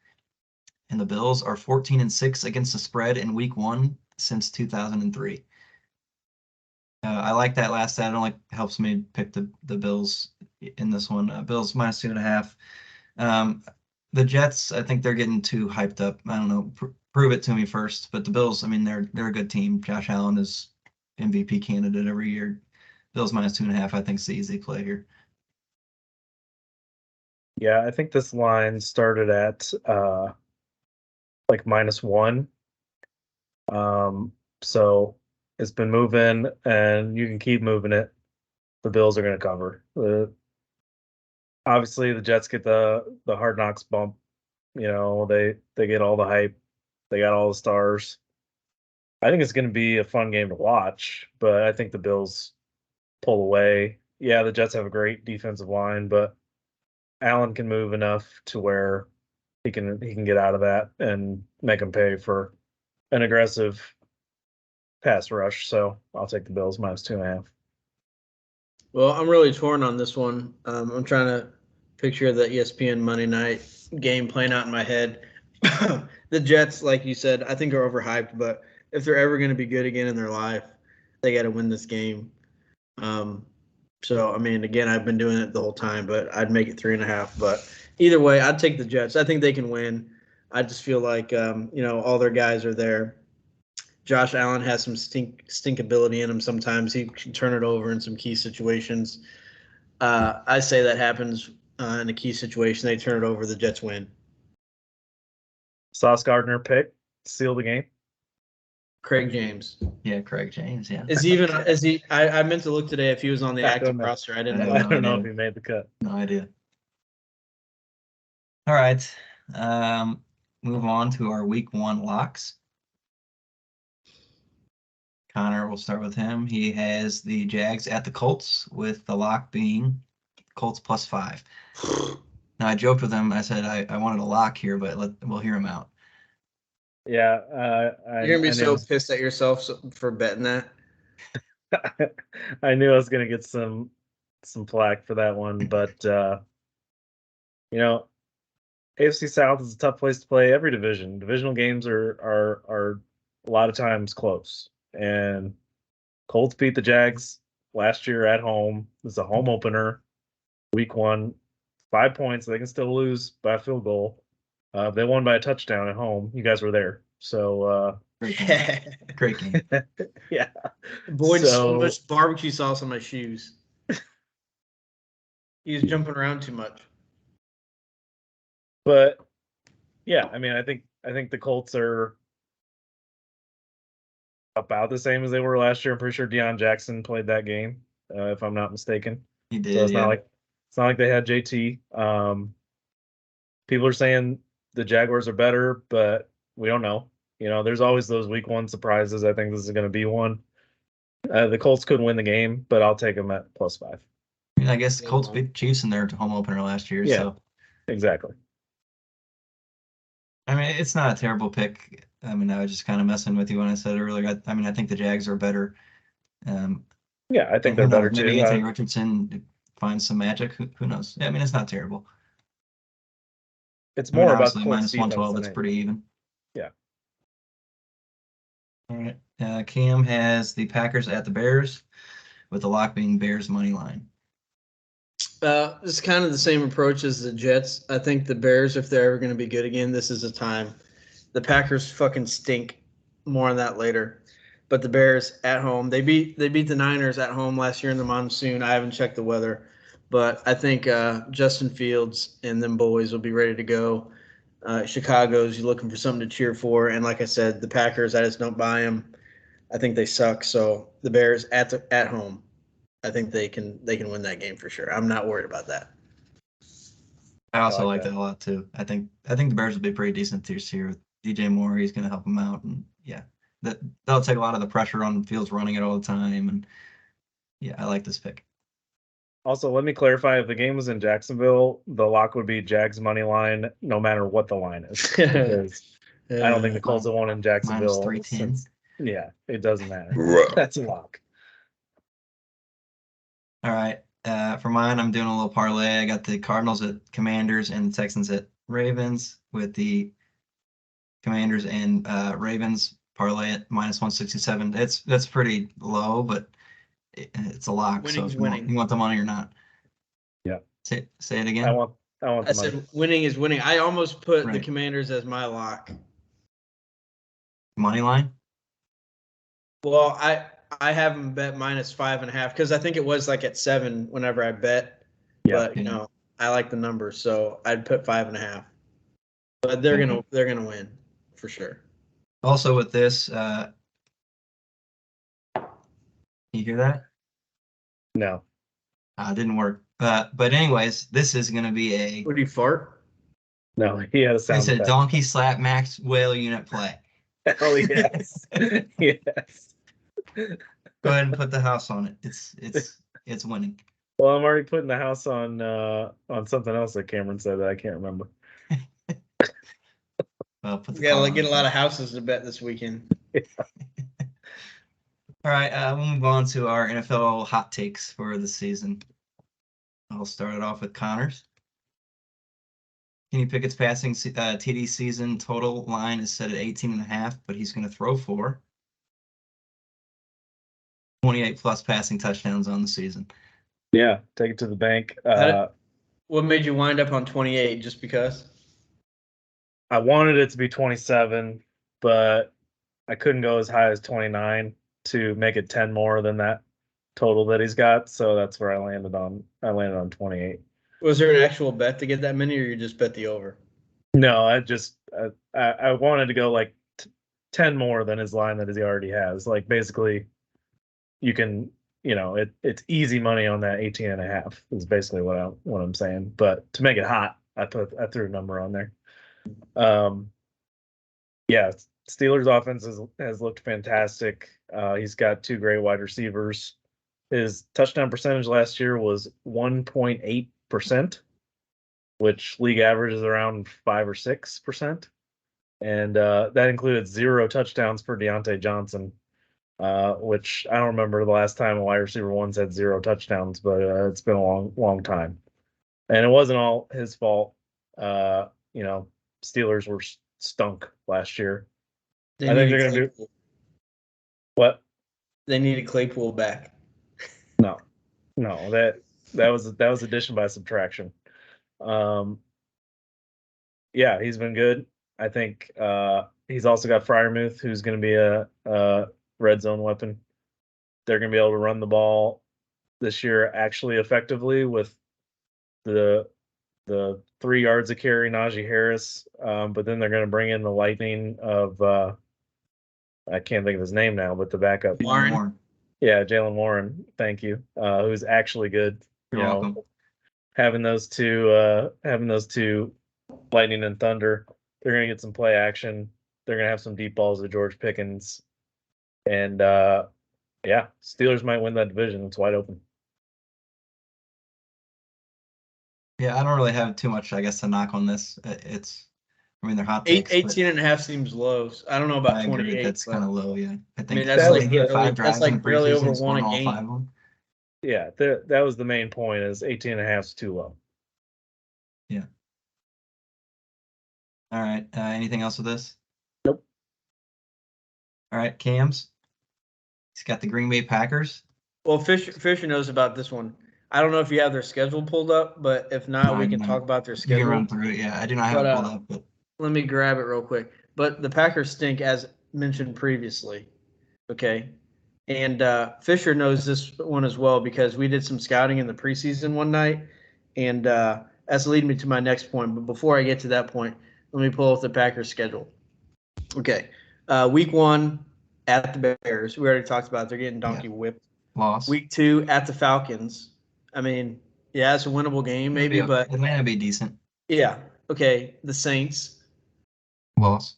and the Bills are 14-6 against the spread in Week 1 since 2003. I like that last stat. It only helps me pick the Bills in this one. Bills -2.5. The Jets, I think they're getting too hyped up. I don't know. Prove it to me first. But the Bills, they're a good team. Josh Allen is MVP candidate every year. Bills -2.5, I think, is the easy play here. Yeah, I think this line started at like -1. So it's been moving, and you can keep moving it. The Bills are going to cover. Obviously, the Jets get the Hard Knocks bump. They get all the hype. They got all the stars. I think it's going to be a fun game to watch, but I think the Bills pull away. Yeah, the Jets have a great defensive line, but Allen can move enough to where he can get out of that and make them pay for an aggressive pass rush, so I'll take the Bills -2.5. Well, I'm really torn on this one. I'm trying to picture the ESPN Monday night game playing out in my head. The Jets, like you said, I think are overhyped, but if they're ever going to be good again in their life, they got to win this game. So, I mean, again, I've been doing it the whole time, but I'd make it 3.5. But either way, I'd take the Jets. I think they can win. I just feel like, all their guys are there. Josh Allen has some stinkability in him sometimes. He can turn it over in some key situations. I say that happens in a key situation. They turn it over. The Jets win. Sauce Gardner pick, seal the game. Craig James. Yeah, Craig James. Yeah. Is he even? Is he? I meant to look today if he was on the I active don't know. roster. I didn't I know. I no don't know idea. if he made the cut. No idea. All right. Move on to our week 1 locks. Connor, we'll start with him. He has the Jags at the Colts, with the lock being Colts +5. Now, I joked with him. I said I wanted a lock here, but we'll hear him out. Yeah, You're gonna be so pissed at yourself for betting that. I knew I was gonna get some flack for that one, but AFC South is a tough place to play every division. Divisional games are a lot of times close, and Colts beat the Jags last year at home. It's a home opener, week 1, 5 points. They can still lose by a field goal. They won by a touchdown at home. You guys were there, so Great game. Great game. yeah. Boyd so much barbecue sauce on my shoes. He was jumping around too much. But yeah, I mean, I think the Colts are about the same as they were last year. I'm pretty sure Deion Jackson played that game, if I'm not mistaken. He did. So it's yeah. not like they had JT. People are saying the Jaguars are better, but we don't know. There's always those week 1 surprises. I think this is going to be one. The Colts could win the game, but I'll take them at +5. I guess the Colts beat Chiefs in their home opener last year. Yeah, so exactly. I mean, it's not a terrible pick. I mean, I was just kind of messing with you when I said earlier. I mean, I think the Jags are better. Yeah, I think they're better too. Maybe Anthony Richardson finds some magic. Who knows? I mean, it's not terrible. It's more about the -112. It's pretty even. Yeah. All right. Cam has the Packers at the Bears, with the lock being Bears money line. It's kind of the same approach as the Jets. I think the Bears, if they're ever going to be good again, this is a time. The Packers fucking stink. More on that later. But the Bears at home, they beat the Niners at home last year in the monsoon. I haven't checked the weather, but I think Justin Fields and them boys will be ready to go. Chicago's looking for something to cheer for, and like I said, the Packers, I just don't buy them. I think they suck. So the Bears at home, I think they can win that game for sure. I'm not worried about that. I also like that a lot too. I think the Bears will be pretty decent this year with DJ Moore. He's going to help them out, and yeah, that'll take a lot of the pressure on Fields running it all the time. And yeah, I like this pick. Also, let me clarify: if the game was in Jacksonville, the lock would be Jags money line, no matter what the line is. Because I don't think the Colts have won in Jacksonville. -310. Yeah, it doesn't matter. That's a lock. All right. For mine, I'm doing a little parlay. I got the Cardinals at Commanders and the Texans at Ravens, with the Commanders and Ravens parlay at -167. That's pretty low, but it's a lock. Winning's so winning. You want the money or not? Yeah. Say it again. I want the money. Said winning is winning. I almost put the Right. Commanders as my lock. Money line? Well, I have them bet -5.5 because I think it was like at 7 whenever I bet. Yeah. But I like the number, so I'd put 5.5. But they're gonna win for sure. Also with this, you hear that? No. It didn't work. But anyways, this is gonna be a. Would you fart? No, he had a sound. It's a donkey slap Maxwell unit play. Oh yes. Yes. Go ahead and put the house on it. It's winning. Well, I'm already putting the house on something else that Cameron said that I can't remember. Well, We gotta get a lot of houses to bet this weekend. All right, we'll move on to our NFL hot takes for the season. I'll start it off with Connors. Kenny Pickett's passing TD season total line is set at 18.5, but he's going to throw for 28 plus passing touchdowns on the season. Yeah, take it to the bank. What made you wind up on 28? Just because? I wanted it to be 27, but I couldn't go as high as 29 to make it 10 more than that total that he's got. So that's where I landed on. I landed on 28. Was there an actual bet to get that many, or you just bet the over? No, I wanted to go like 10 more than his line that he already has. Like basically, you can, it's easy money on that 18.5 is basically what I'm saying. But to make it hot, I threw a number on there. Yeah, Steelers offense has looked fantastic. He's got two great wide receivers. His touchdown percentage last year was 1.8%, which league average is around 5 or 6%. And that included 0 touchdowns for Deontay Johnson, which I don't remember the last time a wide receiver once had 0 touchdowns, but it's been a long, long time. And it wasn't all his fault. Steelers were stunk last year. I think they're going to do what? They needed Claypool back. No, that was addition by subtraction. Yeah, he's been good. I think he's also got Freiermuth, who's going to be a red zone weapon. They're going to be able to run the ball this year actually effectively with the 3 yards of carry Najee Harris, but then they're going to bring in the lightning of I can't think of his name now, but the backup. Warren. Yeah, Jalen Warren. Thank you. Who's actually good. You're welcome. Having those two lightning and thunder, they're going to get some play action. They're going to have some deep balls to George Pickens, and yeah, Steelers might win that division. It's wide open. Yeah, I don't really have too much, I guess, to knock on this. They're hot takes. 18.5 seems low. I don't know about 28. That's kind of low, yeah. I think that's like he had 5 drives that's in like the barely preseason, over one a all game. 5 of them. Yeah, that was the main point. Is 18.5 is too low. Yeah. All right. Anything else with this? Nope. All right, Cam's. He's got the Green Bay Packers. Well, Fisher knows about this one. I don't know if you have their schedule pulled up, but if not, we can talk about their schedule. You can run through it. Yeah, I do not have it pulled up, but let me grab it real quick. But the Packers stink, as mentioned previously. Okay. And Fisher knows this one as well because we did some scouting in the preseason one night. And that's leading me to my next point. But before I get to that point, let me pull up the Packers schedule. Okay. Week 1 at the Bears. We already talked about it. They're getting donkey whipped. Loss. Week 2 at the Falcons. I mean, yeah, it's a winnable game maybe, but it might be decent. Yeah. Okay. The Saints. Loss.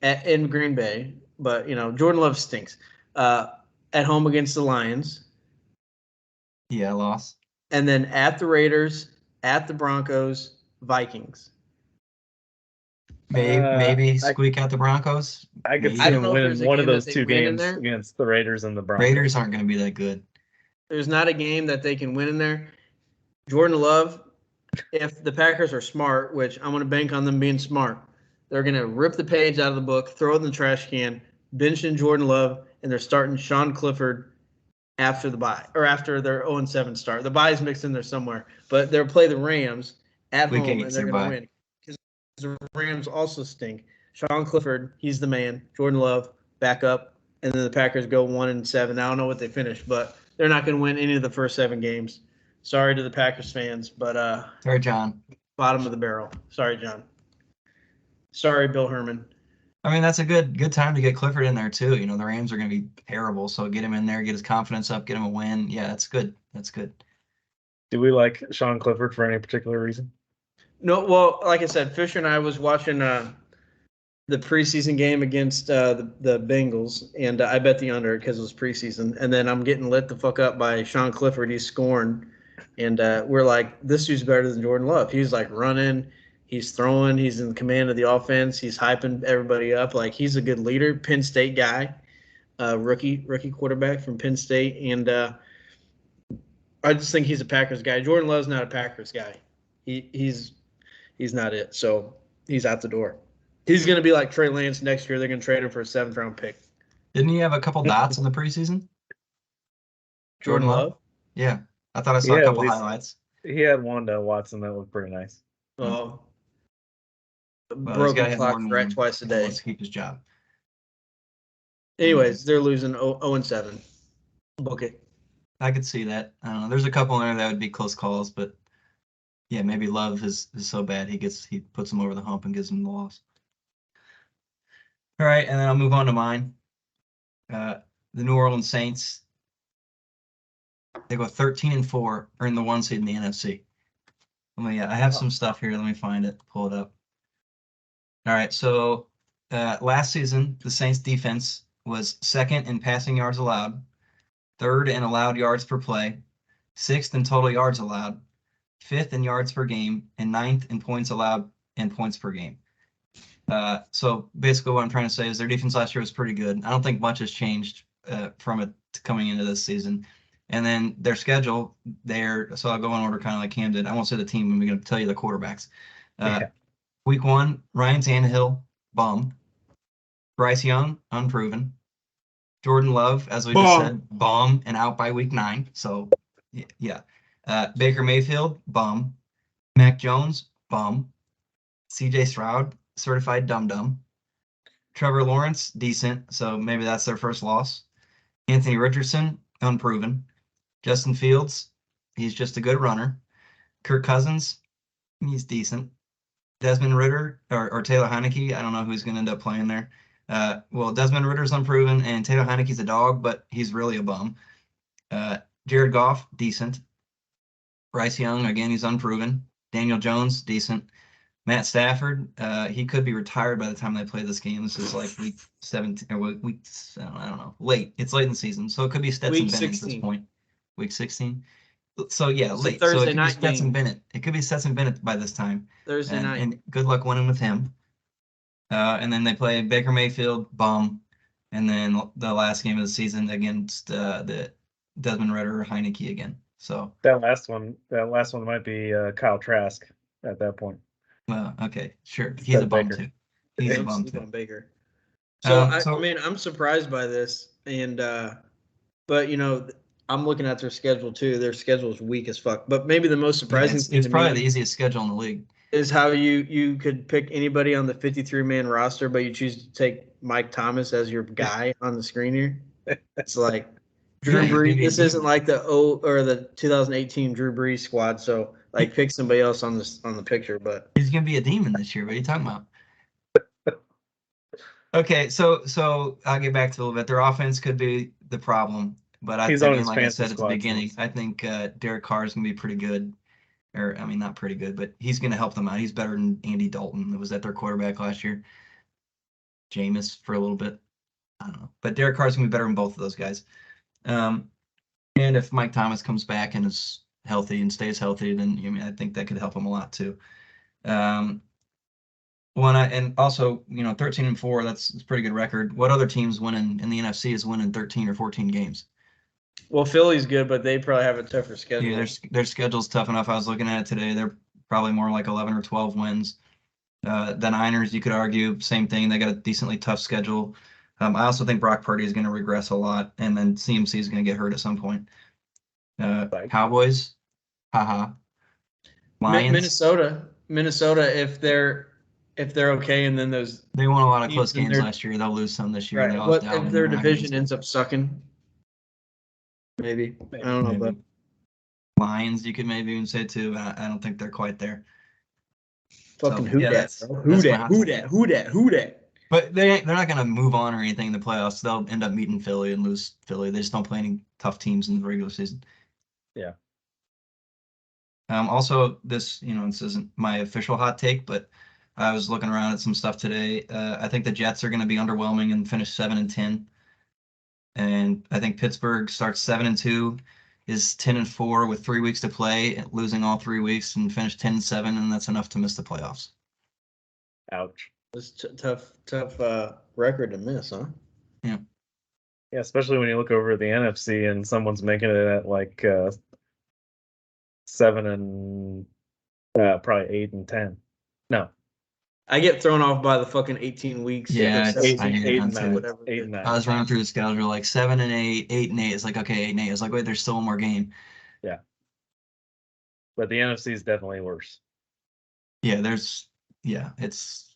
In Green Bay, but Jordan Love stinks. At home against the Lions. Yeah, loss. And then at the Raiders, at the Broncos, Vikings. Maybe squeak out the Broncos. I could see them winning one of those 2 games against the Raiders and the Broncos. Raiders aren't going to be that good. There's not a game that they can win in there. Jordan Love, if the Packers are smart, which I'm going to bank on them being smart, they're going to rip the page out of the book, throw it in the trash can, benching Jordan Love, and they're starting Sean Clifford after the bye, or after their 0-7 start. The bye is mixed in there somewhere, but they'll play the Rams at home, and they're going to win. Because the Rams also stink. Sean Clifford, he's the man. Jordan Love, back up, and then the Packers go 1-7. I don't know what they finished, but they're not going to win any of the first 7 games. Sorry to the Packers fans, but sorry, John. Bottom of the barrel. Sorry, John. Sorry, Bill Herman. I mean, that's a good time to get Clifford in there too. The Rams are going to be terrible, so get him in there, get his confidence up, get him a win. Yeah, that's good. That's good. Do we like Sean Clifford for any particular reason? No, well, like I said, Fisher and I was watching the preseason game against the Bengals, and I bet the under because it was preseason. And then I'm getting lit the fuck up by Sean Clifford. He's scoring, and we're like, this dude's better than Jordan Love. He's like running. He's throwing. He's in command of the offense. He's hyping everybody up. Like, he's a good leader. Penn State guy. rookie quarterback from Penn State, and I just think he's a Packers guy. Jordan Love's not a Packers guy. He's not it. So he's out the door. He's going to be like Trey Lance next year. They're going to trade him for a 7th-round pick. Didn't he have a couple dots in the preseason? Jordan Love? Yeah. I thought I saw a couple highlights. He had one to Watson that looked pretty nice. Oh. Well, Broken clock right twice a day. Let's keep his job. Anyways, they're losing 0-7. Okay. I could see that. I don't know. There's a couple in there that would be close calls, but yeah, maybe Love is so bad he puts them over the hump and gives them the loss. All right, and then I'll move on to mine. The New Orleans Saints. They go 13-4, earn the 1 seed in the NFC. I have some stuff here. Let me find it. Pull it up. All right, so last season, the Saints defense was 2nd in passing yards allowed, 3rd in allowed yards per play, 6th in total yards allowed, 5th in yards per game, and 9th in points allowed and points per game. So basically what I'm trying to say is their defense last year was pretty good. I don't think much has changed from it coming into this season. And then their schedule, so I'll go in order kind of like Cam did. I won't say the team, I'm going to tell you the quarterbacks. Week 1, Ryan Tannehill, bum. Bryce Young, unproven. Jordan Love, as we just said, bum and out by week 9. So, yeah. Baker Mayfield, bum. Mac Jones, bum. CJ Stroud, certified dum-dum. Trevor Lawrence, decent. So maybe that's their first loss. Anthony Richardson, unproven. Justin Fields, he's just a good runner. Kirk Cousins, he's decent. Desmond Ridder or Taylor Heineke, I don't know who's going to end up playing there. Desmond Ritter's unproven, and Taylor Heineke's a dog, but he's really a bum. Jared Goff, decent. Bryce Young, again, he's unproven. Daniel Jones, decent. Matt Stafford, he could be retired by the time they play this game. This is like week 17 or week, I don't know, late. It's late in the season, so it could be Stetson Bennett at this point. Week 16. So yeah, late. So it could be Stetson Bennett. It could be Stetson Bennett by this time. Thursday night. And good luck winning with him. And then they play Baker Mayfield, bum, and then the last game of the season against the Desmond Ridder, Heineke again. So that last one might be Kyle Trask at that point. Well, okay, sure. He's a bum too. He's a bum too. Baker. So I mean, I'm surprised by this, and but I'm looking at their schedule too. Their schedule is weak as fuck. But maybe the most surprising thing it's probably the easiest schedule in the league. Is how you could pick anybody on the 53-man roster, but you choose to take Mike Thomas as your guy on the screen here. It's like Drew Brees. This isn't like the 2018 Drew Brees squad. So like pick somebody else on the picture. But he's gonna be a demon this year. What are you talking about? Okay, so I'll get back to a little bit. Their offense could be the problem, but I think, like I said at the beginning, I think Derek Carr is gonna be pretty good. Or, I mean, not pretty good, but he's going to help them out. He's better than Andy Dalton, that was at their quarterback last year. Jameis for a little bit. I don't know. But Derek Carr's going to be better than both of those guys. And if Mike Thomas comes back and is healthy and stays healthy, then I think that could help him a lot too. And also, 13-4, that's a pretty good record. What other teams winning in the NFC is winning 13 or 14 games? Well, Philly's good, but they probably have a tougher schedule. Yeah, their schedule's tough enough. I was looking at it today. They're probably more like 11 or 12 wins. The Niners, you could argue, same thing. They got a decently tough schedule. I also think Brock Purdy is going to regress a lot, and then CMC is going to get hurt at some point. Cowboys, haha. Lions, Minnesota, if they're okay, and then they won a lot of close games last year. They'll lose some this year. Right. What if their division ends up sucking? Maybe. I don't know, but Lions, you could maybe even say too. I don't think they're quite there. Fucking who dat? But they're not going to move on or anything in the playoffs. They'll end up meeting Philly and lose Philly. They just don't play any tough teams in the regular season. Yeah. Also, this isn't my official hot take, but I was looking around at some stuff today. I think the Jets are going to be underwhelming and finish 7-10. And I think Pittsburgh starts 7-2, is 10-4 with 3 weeks to play, losing all 3 weeks, and finish 10-7, and that's enough to miss the playoffs. Ouch. It's tough record to miss, huh? Yeah. Yeah, especially when you look over the NFC and someone's making it at like 7 and probably 8-10. No, I get thrown off by the fucking 18 weeks. Yeah, or it's- 17 I hear eight that and too. nine, whatever. 8 and 9. I was running through the schedule like 7 and 8, 8 and 8. It's like, okay, 8 and 8. It's like, wait, there's still one more game. But the NFC is definitely worse. Yeah, it's,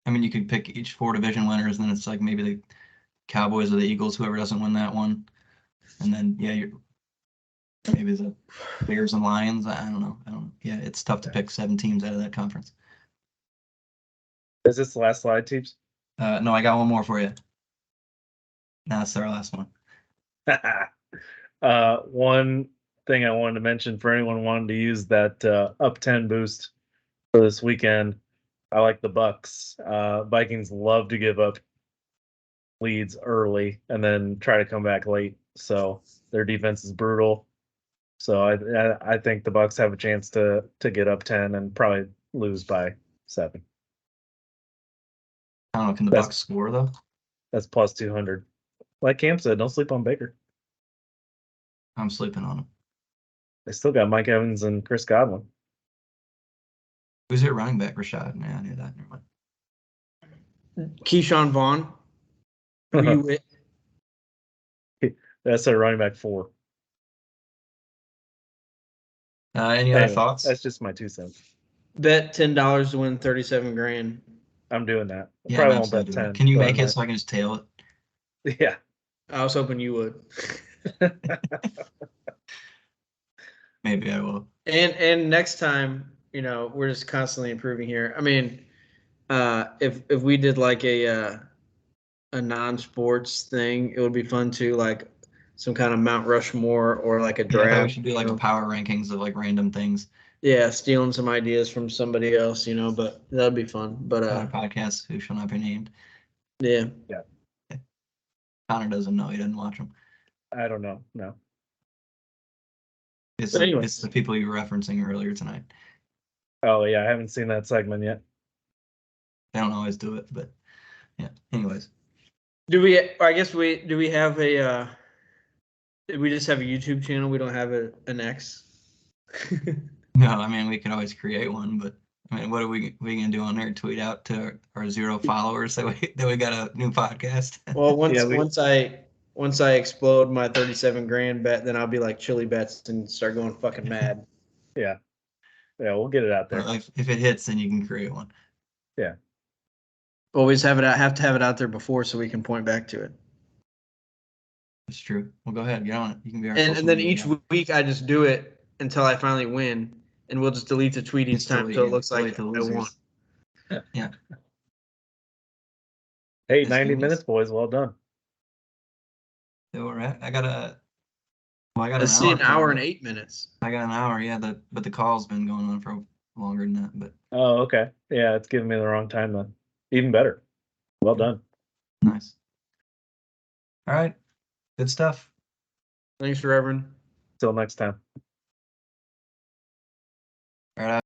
I mean, you could pick each 4 division winners, and then it's like maybe the Cowboys or the Eagles, whoever doesn't win that one. And then, yeah, maybe the Bears and Lions. I don't know. Yeah, it's tough to pick 7 teams out of that conference. Is this the last slide, Teeps? No, I got one more for you. Now it's our last one. One thing I wanted to mention for anyone wanting to use that up 10 boost for this weekend, I like the Bucks. Vikings love to give up leads early and then try to come back late. So their defense is brutal. So I think the Bucks have a chance to get up 10 and probably lose by 7. I don't know. Can the That's- Bucks score though? That's plus 200. Like Cam said, don't sleep on Baker. I'm sleeping on them. They still got Mike Evans and Chris Godwin. Who's their running back? Rashad. Yeah, I knew that. Never mind. Keyshawn Vaughn. Who you with? That's their running back 4. Any other Anyway, thoughts? That's just my 2 cents. Bet $10 to win 37 grand. I'm doing that. I Yeah, probably I'm won't bet absolutely doing 10. it. Can you but I make it might. so I can just tail it? Yeah. I was hoping you would. Maybe I will. And next time, we're just constantly improving here. I mean, if we did like a non-sports thing, it would be fun too, like some kind of Mount Rushmore or like a Yeah, I thought we draft. should do like a power rankings of like random things. Yeah, stealing some ideas from somebody else, but that'd be fun. But Other podcasts who shall not be named. yeah. Connor doesn't know. He doesn't watch them. I don't know. No. It's But anyways. it's the people you were referencing earlier tonight. Oh yeah, I haven't seen that segment yet. They don't always do it, but yeah. Anyways, Do we have a did we just have a YouTube channel? We don't have an X. no. I mean, we could always create one, but I mean, what are we gonna do on there? Tweet out to our 0 followers that we got a new podcast. Well, Yeah, once I explode my 37 grand bet, then I'll be like Chili Bets and start going fucking mad. Yeah, we'll get it out there. Well, if it hits, then you can create one. Yeah. Always have to have it out there before so we can point back to it. It's true. Well, go ahead, get on it. You can be our And social then media each guy. week I just do it until I finally win, and we'll just delete the tweet each Just time delete- so it yeah, looks like delete I the won. losers. Yeah. Hey, That's 90 genius. minutes, boys. Well done. So we're at. I got Let's an see, hour. an hour and 8 minutes. I got an hour. Yeah, but the call's been going on for longer than that. But Oh, okay. Yeah, it's giving me the wrong time then. Even better. Well done. nice. All right. Good stuff. Thanks, Reverend. Till next time. All right.